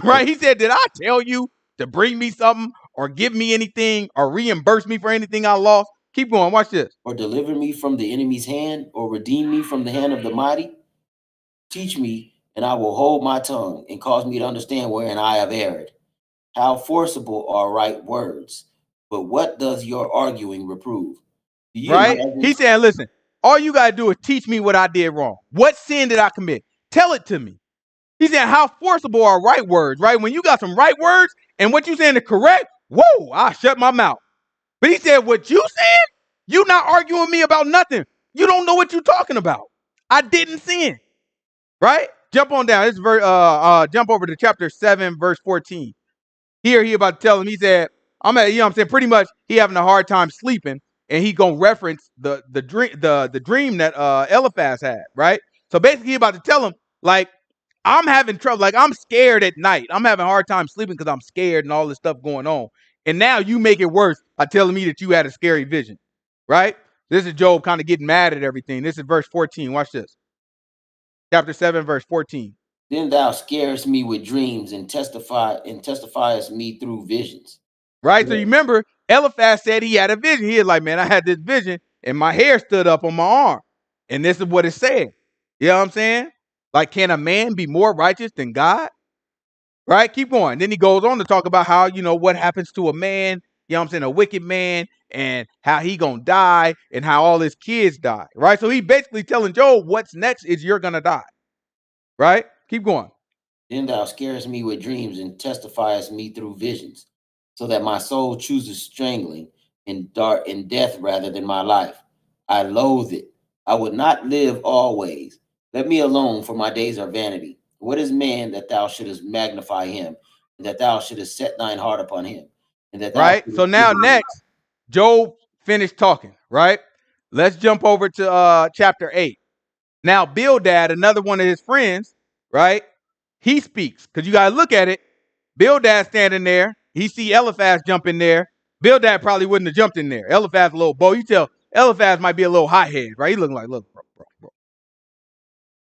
Or, Right? He said, did I tell you to bring me something or give me anything or reimburse me for anything I lost? Keep going. Watch this. or deliver me from the enemy's hand, or redeem me from the hand of the mighty? Teach me, and I will hold my tongue, and cause me to understand wherein I have erred. How forcible are right words, but what does your arguing reprove? Do you Right? imagine, He said, listen, all you got to do is teach me what I did wrong. What sin did I commit? Tell it to me. He said, how forcible are right words, right? When you got some right words and what you saying is correct, whoa, I shut my mouth. But he said, what you saying? You not arguing with me about nothing. You don't know what you're talking about. I didn't sin. Right? Jump on down. Jump over to chapter 7, verse 14. Here he about to tell him, he said, I'm saying, pretty much he having a hard time sleeping, and he gonna reference the dream that Eliphaz had, right? So basically he about to tell him, like, I'm having trouble, like I'm scared at night. I'm having a hard time sleeping because I'm scared and all this stuff going on. And now you make it worse by telling me that you had a scary vision. Right? This is Job kind of getting mad at everything. This is verse 14. Watch this. Chapter 7, verse 14. then thou scarest me with dreams, and testifiest me through visions. Right? So Yeah. you remember Eliphaz said he had a vision. He was like, man, I had this vision and my hair stood up on my arm. And this is what it said. You know what I'm saying? Like, can a man be more righteous than God? Right? Keep going. Then he goes on to talk about how, what happens to a man, you know what I'm saying, a wicked man, and how he gonna die and how all his kids die. Right? So he basically telling Job, what's next is you're gonna die. Right? Keep going. Then thou scarest me with dreams, and testifiest me through visions, so that my soul chooses strangling in death rather than my life. I loathe it. I would not live always. Let me alone, for my days are vanity. What is man that thou shouldest magnify him, and that thou shouldest set thine heart upon him, and that thou Right? So shouldest give now him next, Job finished talking, right? Let's jump over to chapter 8. Now, Bildad, another one of his friends, right? He speaks. Because you gotta look at it. Bildad standing there. He see Eliphaz jump in there. Bildad probably wouldn't have jumped in there. Eliphaz a little bow. You tell Eliphaz might be a little hot head, right? He looking like, look, bro.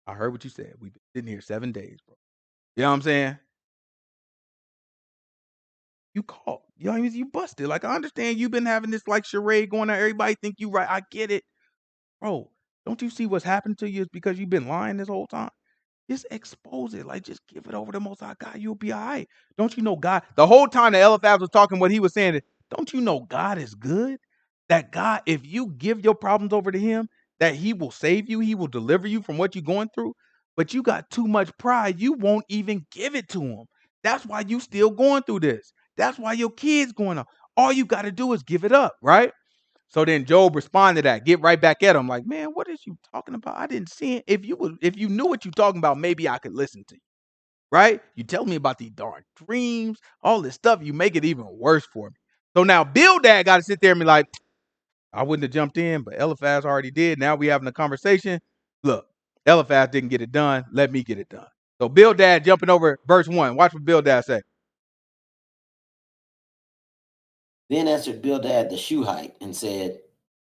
I heard what you said. We've been sitting here 7 days, bro. You know what I'm saying? You caught. You know what I mean? You busted. Like, I understand you've been having this like charade going on. Everybody think you right. I get it. Bro, don't you see what's happened to you? It's because you've been lying this whole time. Just expose it. Like, just give it over to Most High God. You'll be all right. Don't you know God? The whole time that Eliphaz was talking, what he was saying is, don't you know God is good? That God, if you give your problems over to him, that he will save you, he will deliver you from what you're going through, but you got too much pride. You won't even give it to him. That's why you still going through this. That's why your kids going on. All you got to do is give it up, right? So then Job responded to that, get right back at him, like, man, what is you talking about? I didn't see it. If you knew what you're talking about, maybe I could listen to you, right? You tell me about these darn dreams, all this stuff. You make it even worse for me. So now Bildad got to sit there and be like, I wouldn't have jumped in, but Eliphaz already did. Now we having a conversation. Look, Eliphaz didn't get it done. Let me get it done. So Bildad jumping over verse 1. Watch what Bildad say. Then answered Bildad the Shuhite and said,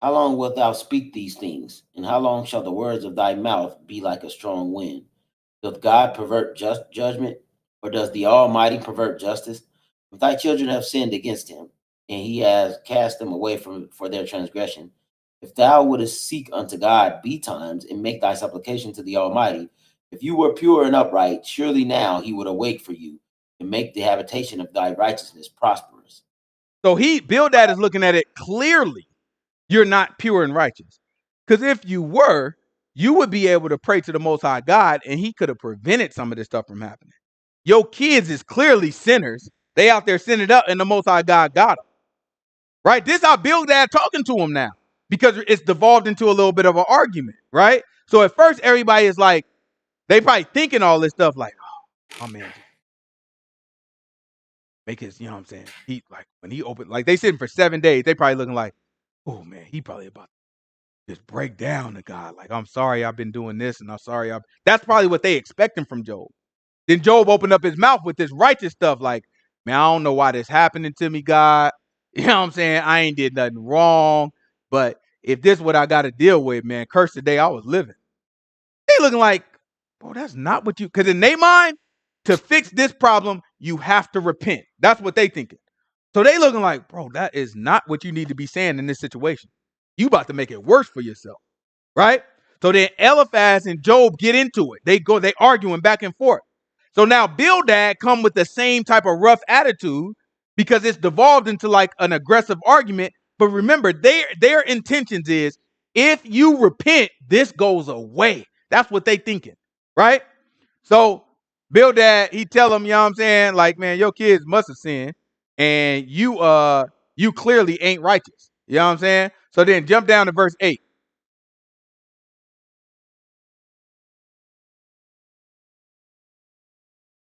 How long wilt thou speak these things? And how long shall the words of thy mouth be like a strong wind? Doth God pervert just judgment, or does the Almighty pervert justice? If thy children have sinned against him, and he has cast them away from for their transgression, if thou wouldest seek unto God betimes and make thy supplication to the Almighty, if you were pure and upright, surely now he would awake for you and make the habitation of thy righteousness prosperous. So Bildad is looking at it clearly. You're not pure and righteous. Because if you were, you would be able to pray to the Most High God, and he could have prevented some of this stuff from happening. Your kids is clearly sinners. They out there sinning up, and the Most High God got them. Right? This how Bildad talking to him now, because it's devolved into a little bit of an argument, right? So at first, everybody is like, they probably thinking all this stuff like, oh, my man, just make his, you know what I'm saying? He, like, when he opened, like, they sitting for 7 days, they probably looking like, oh, man, he probably about to just break down to God. Like, I'm sorry I've been doing this, and I'm sorry. That's probably what they expecting from Job. Then Job opened up his mouth with this righteous stuff like, man, I don't know why this happening to me, God. You know what I'm saying? I ain't did nothing wrong. But if this is what I got to deal with, man, curse the day I was living. They looking like, bro, that's not what you, because in their mind, to fix this problem, you have to repent. That's what they thinking. So they looking like, bro, that is not what you need to be saying in this situation. You about to make it worse for yourself, right? So then Eliphaz and Job get into it. They arguing back and forth. So now Bildad come with the same type of rough attitude because it's devolved into like an aggressive argument. But remember, their intentions is if you repent, this goes away. That's what they thinking, right? So Bildad, he tell them, you know what I'm saying, like, man, your kids must have sinned, and you clearly ain't righteous. You know what I'm saying? So then jump down to verse 8.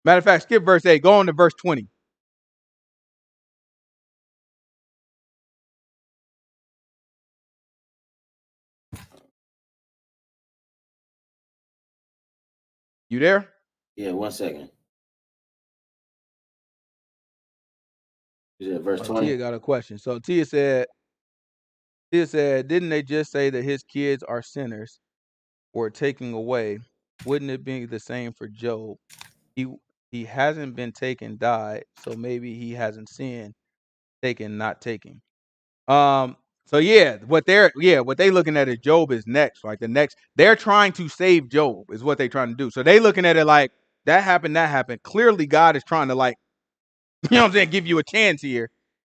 Matter of fact, skip verse 8. Go on to verse 20. You there? Yeah, 1 second. Is it verse Oh, 20? Tia got a question. So Tia said, didn't they just say that his kids are sinners or taking away? Wouldn't it be the same for Job? He he hasn't been taken, died, so maybe he hasn't sinned, taken, not taking. So what they looking at is Job is next. Like the next, they're trying to save Job, is what they trying to do. So they looking at it like that happened, that happened. Clearly, God is trying to, like, you know what I'm saying, give you a chance here.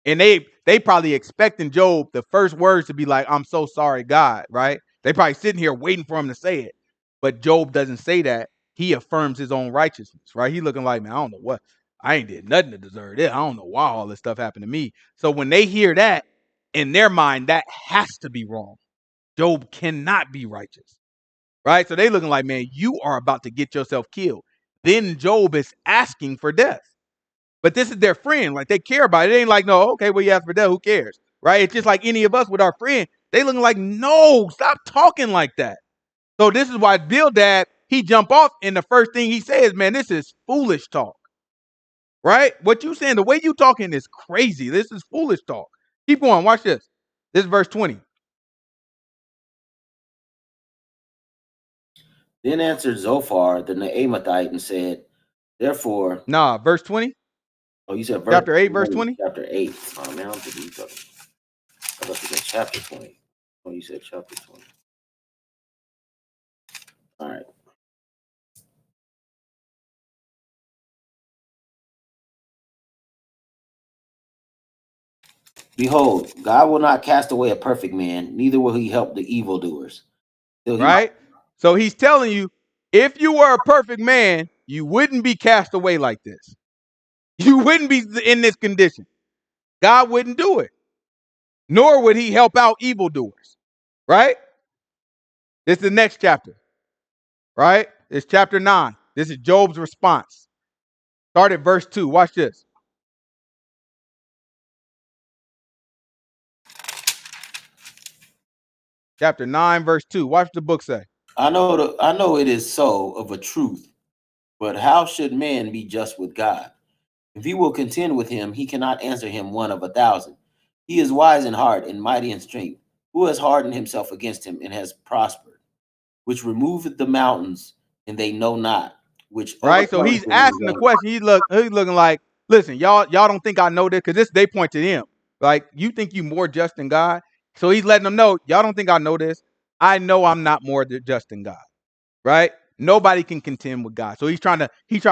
And they probably expecting Job the first words to be like, I'm so sorry, God, right? They probably sitting here waiting for him to say it. But Job doesn't say that. He affirms his own righteousness, right? He looking like, man, I don't know what. I ain't did nothing to deserve it. I don't know why all this stuff happened to me. So when they hear that, in their mind, that has to be wrong. Job cannot be righteous, right? So they looking like, man, you are about to get yourself killed. Then Job is asking for death. But this is their friend. Like, they care about it. It ain't like, no, okay, well, you ask for death. Who cares? Right? It's just like any of us with our friend. They looking like, no, stop talking like that. So this is why Bildad, he jump off, and the first thing he says, man, this is foolish talk. Right? What you saying, the way you talking is crazy. This is foolish talk. Keep going. Watch this. This is verse 20. Then answered Zophar the Naamathite and said, Therefore, Nah, verse 20. oh, you said Chapter 8, verse 20. chapter 8. Oh, man, I'm thinking you talking. I thought you said chapter 20. Oh, you said chapter 20. All right. Behold, God will not cast away a perfect man, neither will he help the evildoers. So he right? So he's telling you, if you were a perfect man, you wouldn't be cast away like this. You wouldn't be in this condition. God wouldn't do it, nor would he help out evildoers, right? This is the next chapter, right? It's chapter 9. This is Job's response. Start at verse 2. Watch this. Chapter 9, verse 2. Watch the book say. I know it is so of a truth, but how should man be just with God? If he will contend with him, he cannot answer him one of 1,000. He is wise in heart and mighty in strength. Who has hardened himself against him and has prospered? Which removeth the mountains, and they know not. Which Right? So overturneth he's the asking the winds. question. He's looking like, listen, y'all don't think I know this, because this they point to him. Like, you think you more just than God? So he's letting them know, y'all don't think I know this. I know I'm not more just than God. Right? Nobody can contend with God. So he's trying to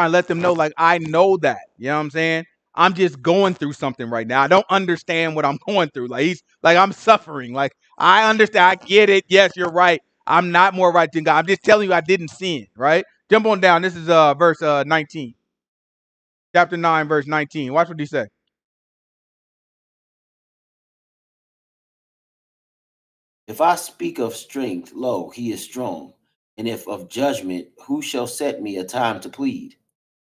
let them know, like, I know that. You know what I'm saying? I'm just going through something right now. I don't understand what I'm going through. Like, he's like, I'm suffering. Like, I understand. I get it. Yes, you're right. I'm not more right than God. I'm just telling you I didn't sin, right? Jump on down. This is verse 19. Chapter 9, verse 19. Watch what he said. If I speak of strength, lo, he is strong. And if of judgment, who shall set me a time to plead?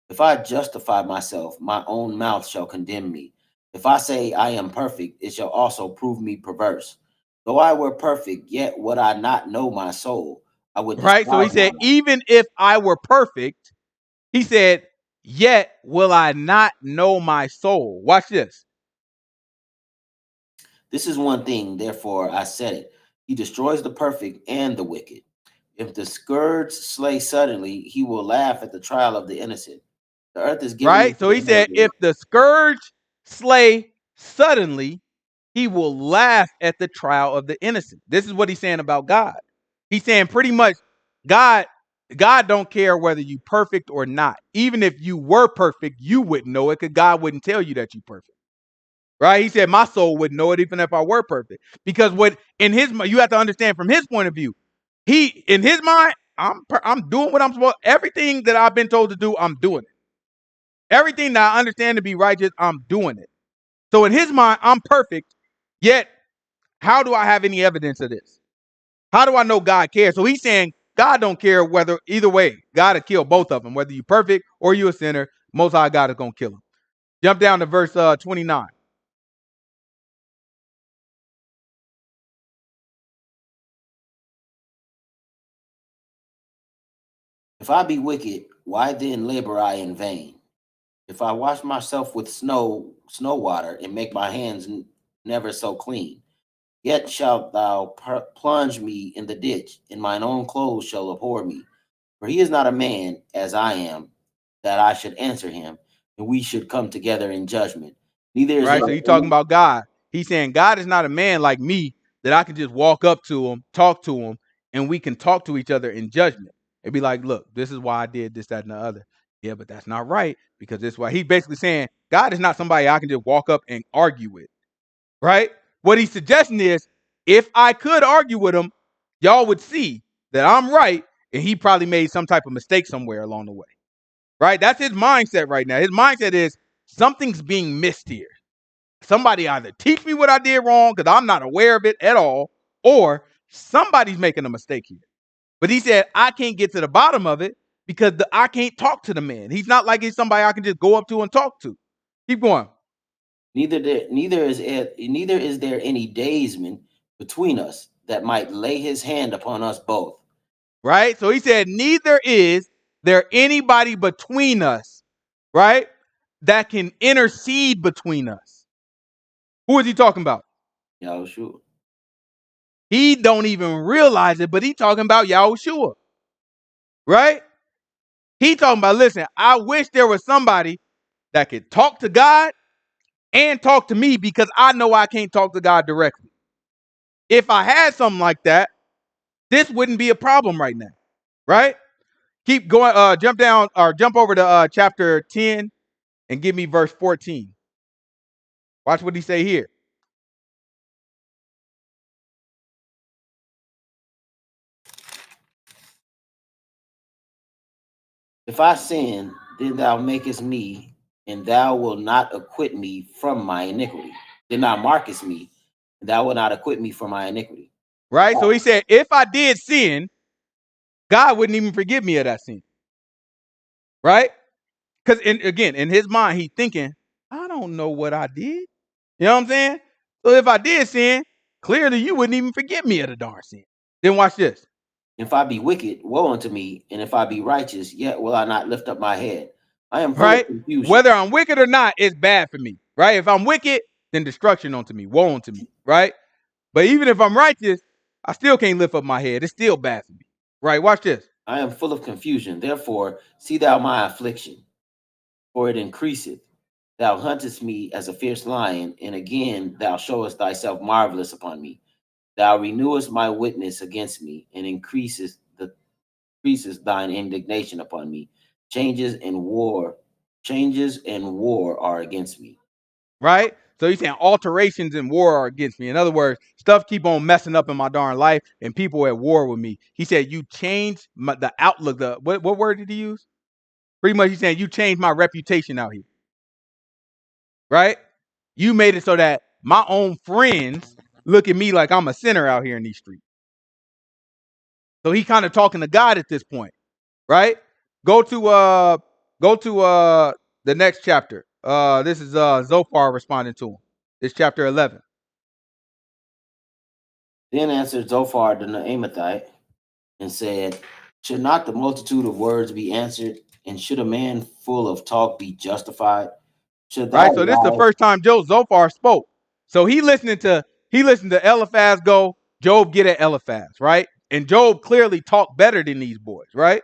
If I justify myself, my own mouth shall condemn me. If I say I am perfect, it shall also prove me perverse. Though I were perfect, yet would I not know my soul. I would Right? So he despise said, my life. even if I were perfect, he said, yet will I not know my soul. Watch this. This is one thing, therefore I said it. He destroys the perfect and the wicked. If the scourge slay suddenly, he will laugh at the trial of the innocent. The earth is given Right? into So he the said, hands if the scourge slay suddenly, he will laugh at the trial of the innocent. This is what he's saying about God. He's saying pretty much, God, God don't care whether you perfect or not. Even if you were perfect, you wouldn't know it, because God wouldn't tell you that you perfect. Right? He said, my soul wouldn't know it even if I were perfect. Because what in his, you have to understand from his point of view, he in his mind, I'm doing what I'm supposed. Everything that I've been told to do, I'm doing it. Everything that I understand to be righteous, I'm doing it. So in his mind, I'm perfect. Yet, how do I have any evidence of this? How do I know God cares? So he's saying God don't care whether either way. God will kill both of them, whether you're perfect or you're a sinner. Most High God is gonna kill them. Jump down to verse 29. If I be wicked, why then labor I in vain? If I wash myself with snow water, and make my hands never so clean, yet shalt thou plunge me in the ditch, and mine own clothes shall abhor me. For he is not a man as I am, that I should answer him, and we should come together in judgment. Neither is there Right? So he's talking any, about God. He's saying God is not a man like me that I can just walk up to him, talk to him, and we can talk to each other in judgment. It'd be like, look, this is why I did this, that, and the other. Yeah, but that's not right, because this is why. He's basically saying God is not somebody I can just walk up and argue with. Right? What he's suggesting is, if I could argue with him, y'all would see that I'm right, and he probably made some type of mistake somewhere along the way. Right? That's his mindset right now. His mindset is something's being missed here. Somebody either teach me what I did wrong because I'm not aware of it at all, or somebody's making a mistake here. But he said, I can't get to the bottom of it because I can't talk to the man. He's not like he's somebody I can just go up to and talk to. Keep going. neither is there any daysman between us that might lay his hand upon us both. Right? So he said, neither is there anybody between us, right, that can intercede between us. Who is he talking about? Yahushua. He don't even realize it, but he talking about Yahushua, right? He talking about, listen, I wish there was somebody that could talk to God and talk to me, because I know I can't talk to God directly. If I had something like that, this wouldn't be a problem right now, right? Keep going. Jump down or jump over to chapter 10 and give me verse 14. Watch what he say here. If I sin, then thou makest me, and thou wilt not acquit me from my iniquity. Then thou markest me, and thou wilt not acquit me from my iniquity. Right? So he said, if I did sin, God wouldn't even forgive me of that sin. Right? Because again, in his mind, he's thinking, I don't know what I did. You know what I'm saying? So if I did sin, clearly you wouldn't even forgive me of the darn sin. Then watch this. If I be wicked, woe unto me, and if I be righteous, yet will I not lift up my head. I am full of Right? confusion. Whether I'm wicked or not, it's bad for me. Right? If I'm wicked, then destruction unto me, woe unto me. Right? But even if I'm righteous, I still can't lift up my head. It's still bad for me. Right? Watch this. I am full of confusion. Therefore, see thou my affliction, for it increaseth. Thou huntest me as a fierce lion, and again thou showest thyself marvelous upon me. Thou renewest my witness against me, and increases thine indignation upon me. Changes and war are against me. Right? So he's saying alterations and war are against me. In other words, stuff keep on messing up in my darn life, and people are at war with me. He said, you changed the outlook. What word did he use? Pretty much he's saying, you changed my reputation out here. Right? You made it so that my own friends look at me like I'm a sinner out here in these streets. So he kind of talking to God at this point. Right? Go to the next chapter. This is Zophar responding to him. It's chapter 11. Then answered Zophar the Naamathite and said, should not the multitude of words be answered, and should a man full of talk be justified? Should thy Right? So this is the lie first time Zophar spoke. So he listened to Eliphaz go, Job get at Eliphaz, right? And Job clearly talked better than these boys, right?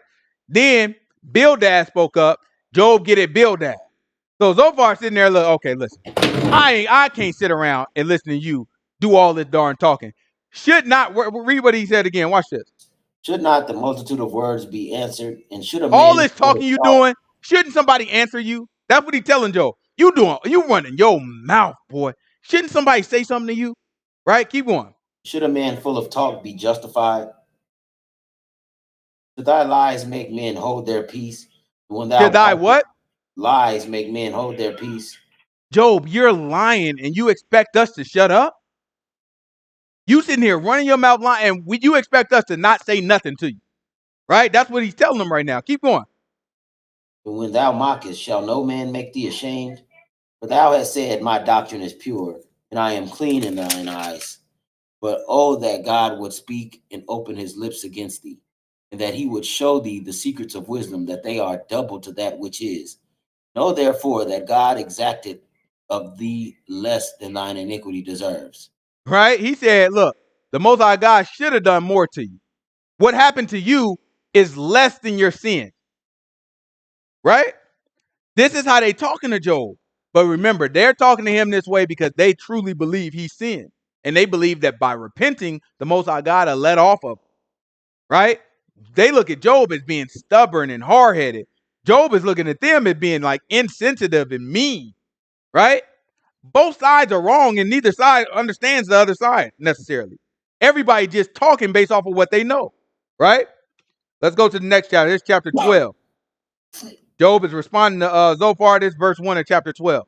Then Bildad spoke up, Job get at Bildad. So Zophar sitting there, look, okay, listen, I can't sit around and listen to you do all this darn talking. Should not read what he said again. Watch this. should not the multitude of words be answered, and should a All man this full of talking you talk doing, shouldn't somebody answer you? That's what he's telling Joe. You running your mouth, boy. Shouldn't somebody say something to you? Right? Keep going. should a man full of talk be justified? Should thy lies make men hold their peace? When thou Should I what? lies make men hold their peace? Job, you're lying and you expect us to shut up? You sitting here running your mouth lying and you expect us to not say nothing to you. Right? That's what he's telling them right now. Keep going. But when thou mockest, shall no man make thee ashamed? For thou hast said, my doctrine is pure, and I am clean in thine eyes. But oh, that God would speak and open his lips against thee, and that he would show thee the secrets of wisdom, that they are double to that which is. Know therefore that God exacted of thee less than thine iniquity deserves. Right? He said, look, the Most High God should have done more to you. What happened to you is less than your sin. Right? This is how they talking to Job. But remember, they're talking to him this way because they truly believe he sinned. And they believe that by repenting, the Most High God will let off of him. Right? They look at Job as being stubborn and hard-headed. Job is looking at them as being like insensitive and mean. Right? Both sides are wrong and neither side understands the other side necessarily. Everybody just talking based off of what they know. Right? Let's go to the next chapter. This is chapter 12. Job is responding to Zophar, this verse 1 of chapter 12.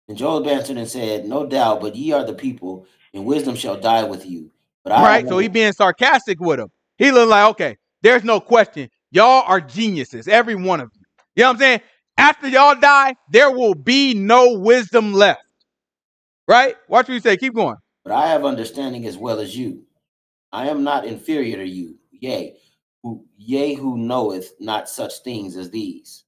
And Job answered and said, no doubt, but ye are the people, and wisdom shall die with you. But I have Right? So he being sarcastic with him. He look like, okay, there's no question. Y'all are geniuses, every one of you. You know what I'm saying? After y'all die, there will be no wisdom left. Right? Watch what you say. Keep going. but I have understanding as well as you. I am not inferior to you, who knoweth not such things as these.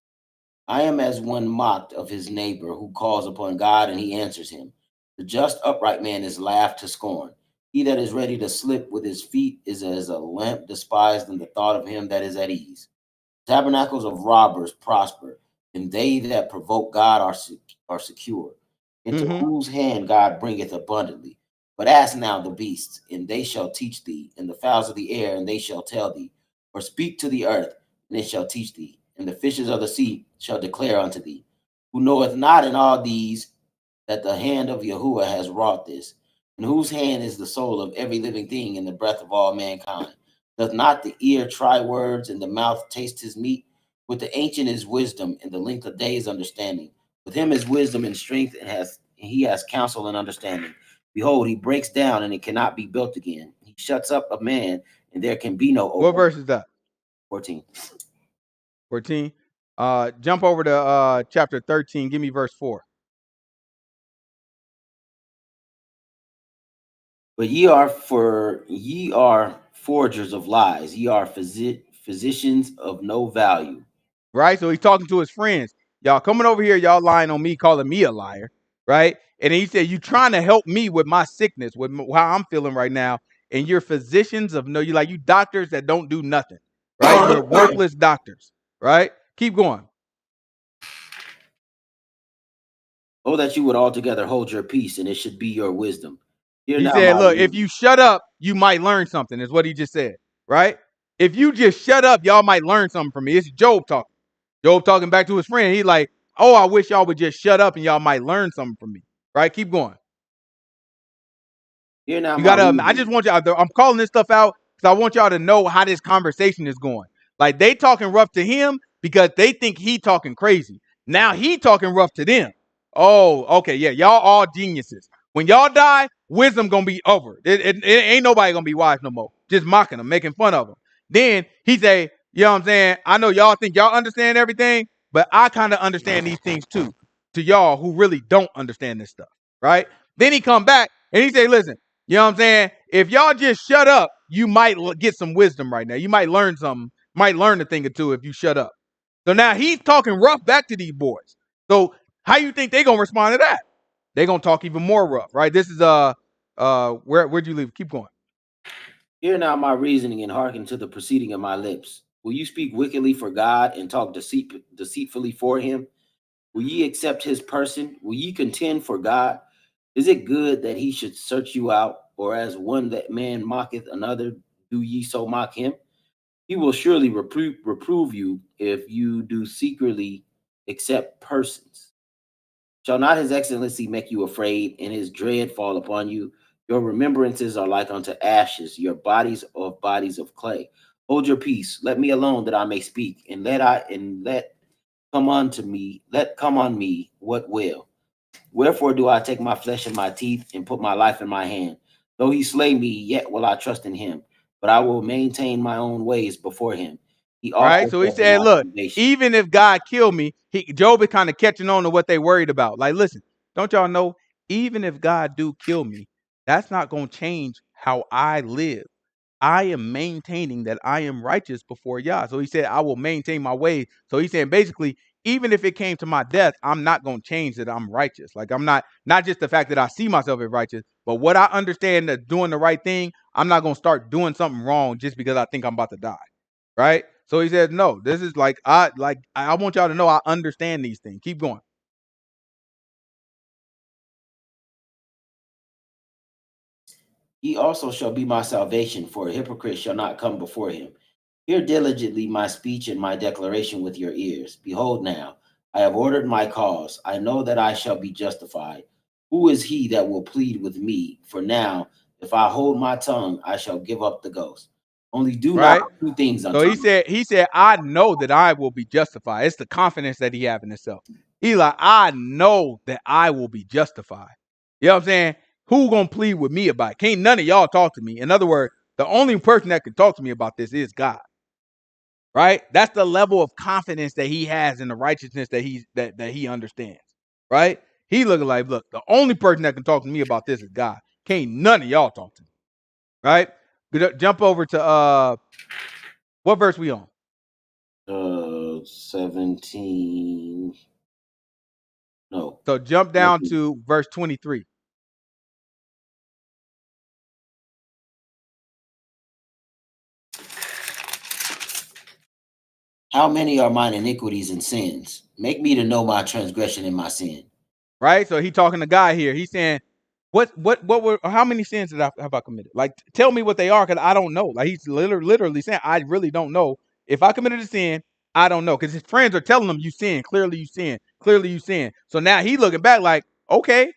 I am as one mocked of his neighbor who calls upon God and he answers him. The just upright man is laughed to scorn. He that is ready to slip with his feet is as a lamp despised in the thought of him that is at ease. Tabernacles of robbers prosper, and they that provoke God are secure. Into Mm-hmm. whose hand God bringeth abundantly. But ask now the beasts, and they shall teach thee, and the fowls of the air, and they shall tell thee. Or speak to the earth, and it shall teach thee, and the fishes of the sea shall declare unto thee. Who knoweth not in all these that the hand of Yahuwah has wrought this, in whose hand is the soul of every living thing and the breath of all mankind. Doth not the ear try words, and the mouth taste his meat? With the ancient is wisdom, and the length of days understanding. With him is wisdom and strength, and he has counsel and understanding. Behold, he breaks down, and it cannot be built again. He shuts up a man, and there can be no What opening. verse is that? 14. 14. Jump over to chapter 13. Give me verse 4. But ye are forgers of lies, ye are physicians of no value. Right? So he's talking to his friends. Y'all coming over here, y'all lying on me, calling me a liar, right? And he said, you trying to help me with my sickness, with how I'm feeling right now. And you're physicians of no, you doctors that don't do nothing, right? You're worthless doctors, right? Keep going. Oh, that you would altogether hold your peace, and it should be your wisdom. Hear He now said, my look, if you reason. shut up, you might learn something, is what he just said, right? If you just shut up, y'all might learn something from me. It's Job talking. Job talking back to his friend. He like, oh, I wish y'all would just shut up and y'all might learn something from me, right? Keep going. Hear now You my gotta. I just reason. want y'all. I'm calling this stuff out because I want y'all to know how this conversation is going. Like they talking rough to him because they think he talking crazy. Now he talking rough to them. Oh, okay, yeah, y'all all geniuses. When y'all die, wisdom gonna be over. It ain't nobody gonna be wise no more. Just mocking them, making fun of them. Then he say, you know what I'm saying? I know y'all think y'all understand everything, but I kind of understand these things too. To y'all who really don't understand this stuff, right? Then he come back and he say, listen, you know what I'm saying? If y'all just shut up, you might get some wisdom right now. You might learn something, might learn a thing or two if you shut up. So now he's talking rough back to these boys. So how you think they gonna respond to that? They gonna talk even more rough, right? This is where'd you leave? Keep going. Hear now my reasoning, and hearken to the proceeding of my lips. Will you speak wickedly for God, and talk deceitfully for him? Will ye accept his person? Will ye contend for God? Is it good that he should search you out? Or as one that man mocketh another, do ye so mock him? He will surely reprove you if you do secretly accept persons. Shall not his excellency make you afraid, and his dread fall upon you? Your remembrances are like unto ashes, your bodies of bodies of clay. Hold your peace, let me alone that I may speak, and let come unto me, let come on me what will. Wherefore do I take my flesh in my teeth, and put my life in my hand? Though he slay me, yet will I trust in him, but I will maintain my own ways before him. He Right? also So he shall be said, my look, foundation. even if God killed me, Job is kind of catching on to what they worried about. Like, listen, don't y'all know, even if God do kill me, that's not gonna change how I live. I am maintaining that I am righteous before Yah. So he said, I will maintain my ways. So he's saying basically, even if it came to my death, I'm not going to change that I'm righteous. Like I'm not just the fact that I see myself as righteous, but what I understand that doing the right thing, I'm not going to start doing something wrong just because I think I'm about to die. Right? So he says, no, this is I want y'all to know I understand these things. Keep going. He also shall be my salvation, for a hypocrite shall not come before him. Hear diligently my speech and my declaration with your ears. Behold, now I have ordered my cause. I know that I shall be justified. Who is he that will plead with me? For now, if I hold my tongue, I shall give up the ghost. Only do now Right? two things So unto he me. said, I know that I will be justified. It's the confidence that he have in himself. He like, I know that I will be justified. You know what I'm saying? Who gonna plead with me about it? Can't none of y'all talk to me. In other words, the only person that can talk to me about this is God. Right? That's the level of confidence that he has in the righteousness that he understands. Right? He looking like, look, the only person that can talk to me about this is God. Can't none of y'all talk to me. Right? Jump over to what verse we on? 17. No. So jump down 19. to verse 23. How many are mine iniquities and sins? Make me to know my transgression and my sin. Right? So he talking to God here. He's saying, what were how many sins have I committed? Like tell me what they are, because I don't know. Like he's literally saying, I really don't know. If I committed a sin, I don't know. Because his friends are telling him you sin. Clearly you sin. Clearly you sin. So now he looking back like, okay,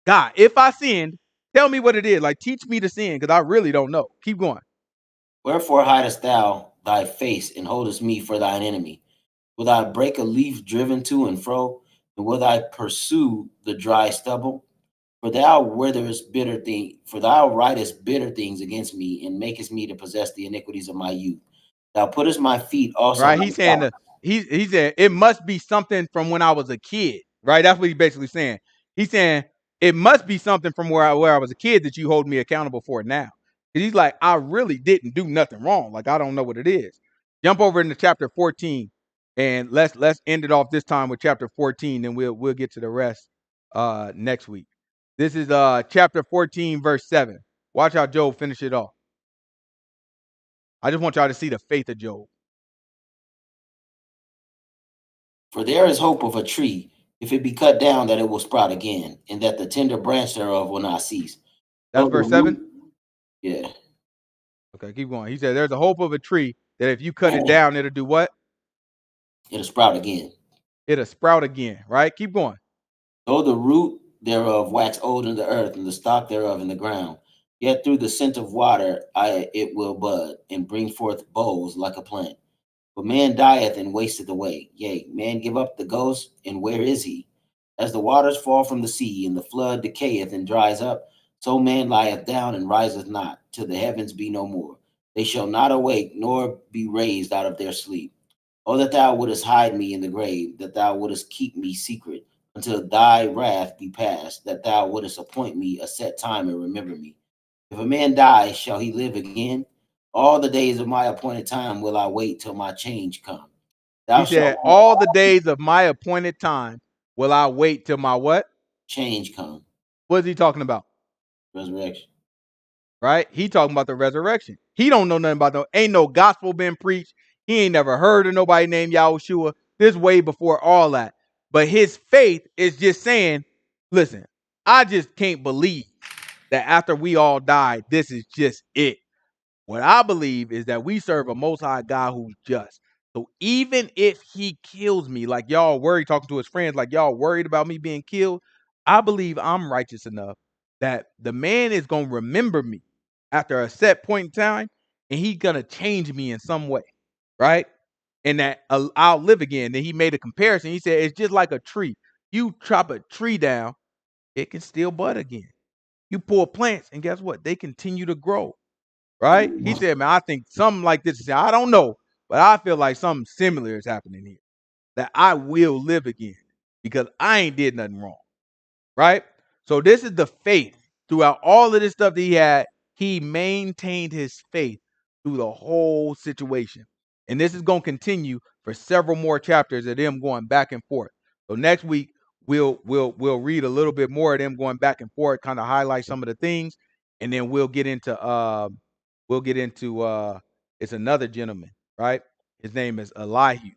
God, if I sinned, tell me what it is. Like teach me to sin, because I really don't know. Keep going. Wherefore hidest thou thy face and holdest me for thine enemy? Will I break a leaf driven to and fro? And will I pursue the dry stubble? For thou writest bitter things against me, and makest me to possess the iniquities of my youth. Thou puttest my feet also Right? in He's the saying stocks. that he said it must be something from when I was a kid. Right? That's what he's basically saying. He's saying it must be something from where I was a kid that you hold me accountable for now. Because he's like, I really didn't do nothing wrong. Like I don't know what it is. Jump over into chapter 14, and let's end it off this time with chapter 14, and we'll get to the rest next week. This is chapter 14, verse 7. Watch how Job finish it off. I just want y'all to see the faith of Job. For there is hope of a tree, if it be cut down, that it will sprout again, and that the tender branch thereof will not cease. That's Though the verse 7. root, yeah, Okay, keep going. He said, "There's a hope of a tree that if you cut it down, it'll do what? it'll sprout again. It'll sprout again." Right? Keep going. Though the root thereof wax old in the earth, and the stock thereof in the ground, yet through the scent of water it will bud, and bring forth boughs like a plant. But man dieth and wasteth away. Yea, man give up the ghost, and where is he? As the waters fall from the sea, and the flood decayeth and dries up, so man lieth down and riseth not, till the heavens be no more. They shall not awake, nor be raised out of their sleep. Oh, that thou wouldest hide me in the grave, that thou wouldest keep me secret, until thy wrath be past, that thou wouldest appoint me a set time and remember me. If a man die, shall he live again? All the days of my appointed time will I wait till my change come. Thou He shalt said, "All the days of my appointed time will I wait till my what? change come. What is he talking about? Resurrection. Right? He talking about the resurrection. He don't know nothing about ain't no gospel been preached. He ain't never heard of nobody named Yahushua. This way before all that. But his faith is just saying, listen, I just can't believe that after we all die, this is just it. What I believe is that we serve a most high God who's just. So even if he kills me, like y'all worried, talking to his friends, like y'all worried about me being killed, I believe I'm righteous enough that the man is going to remember me after a set point in time, and he's going to change me in some way, right? And that I'll live again. Then he made a comparison. He said, it's just like a tree. You chop a tree down, it can still bud again. You pull plants, and guess what? They continue to grow. Right? He said, man, I think something like this is, I don't know, but I feel like something similar is happening here. That I will live again because I ain't did nothing wrong. Right? So this is the faith. Throughout all of this stuff that he had, he maintained his faith through the whole situation. And this is going to continue for several more chapters of them going back and forth. So next week we'll read a little bit more of them going back and forth, kind of highlight some of the things, and then we'll get into it's another gentleman, right? His name is Elihu,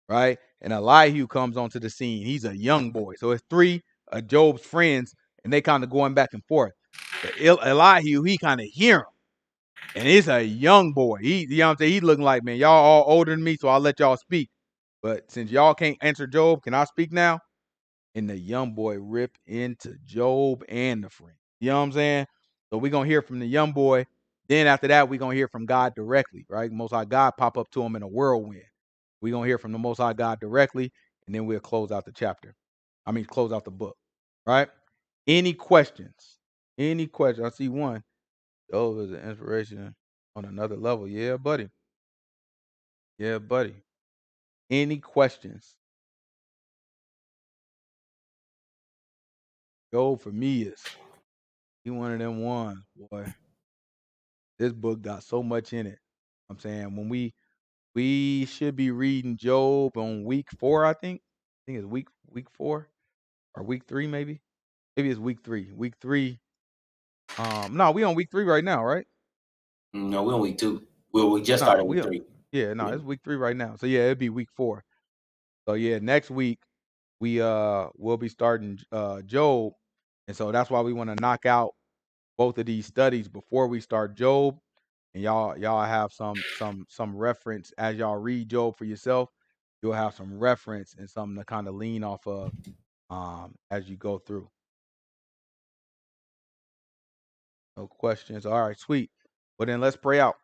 right? And Elihu comes onto the scene. He's a young boy. So it's three of Job's friends, and they kind of going back and forth. But Elihu, he kind of hear him. And it's a young boy. You know what I'm saying? He's looking like, man, y'all all older than me, so I'll let y'all speak. But since y'all can't answer Job, can I speak now? And the young boy ripped into Job and the friend. You know what I'm saying? So we're going to hear from the young boy. Then after that, we're going to hear from God directly, right? Most High God pop up to him in a whirlwind. We're going to hear from the Most High God directly, and then we'll close out the chapter. Close out the book, right? Any questions? Any questions? I see one. Job is an inspiration on another level. Yeah, buddy. Yeah, buddy. Any questions? Job for me is he one of them ones, boy. This book got so much in it. I'm saying when we should be reading Job on week 4, I think. I think it's week 4 or week 3 maybe. Maybe it's week 3. Week 3. No, we on week 3 right now, right? No, we're on week 2. Well, we just No, started week 3. no, it's week 3 right now. So yeah, it'd be week 4. So yeah, next week we'll be starting Job. And so that's why we want to knock out both of these studies before we start Job. And y'all have some reference as y'all read Job for yourself. You'll have some reference and something to kind of lean off of as you go through. No questions. All right, sweet. Well then let's pray out.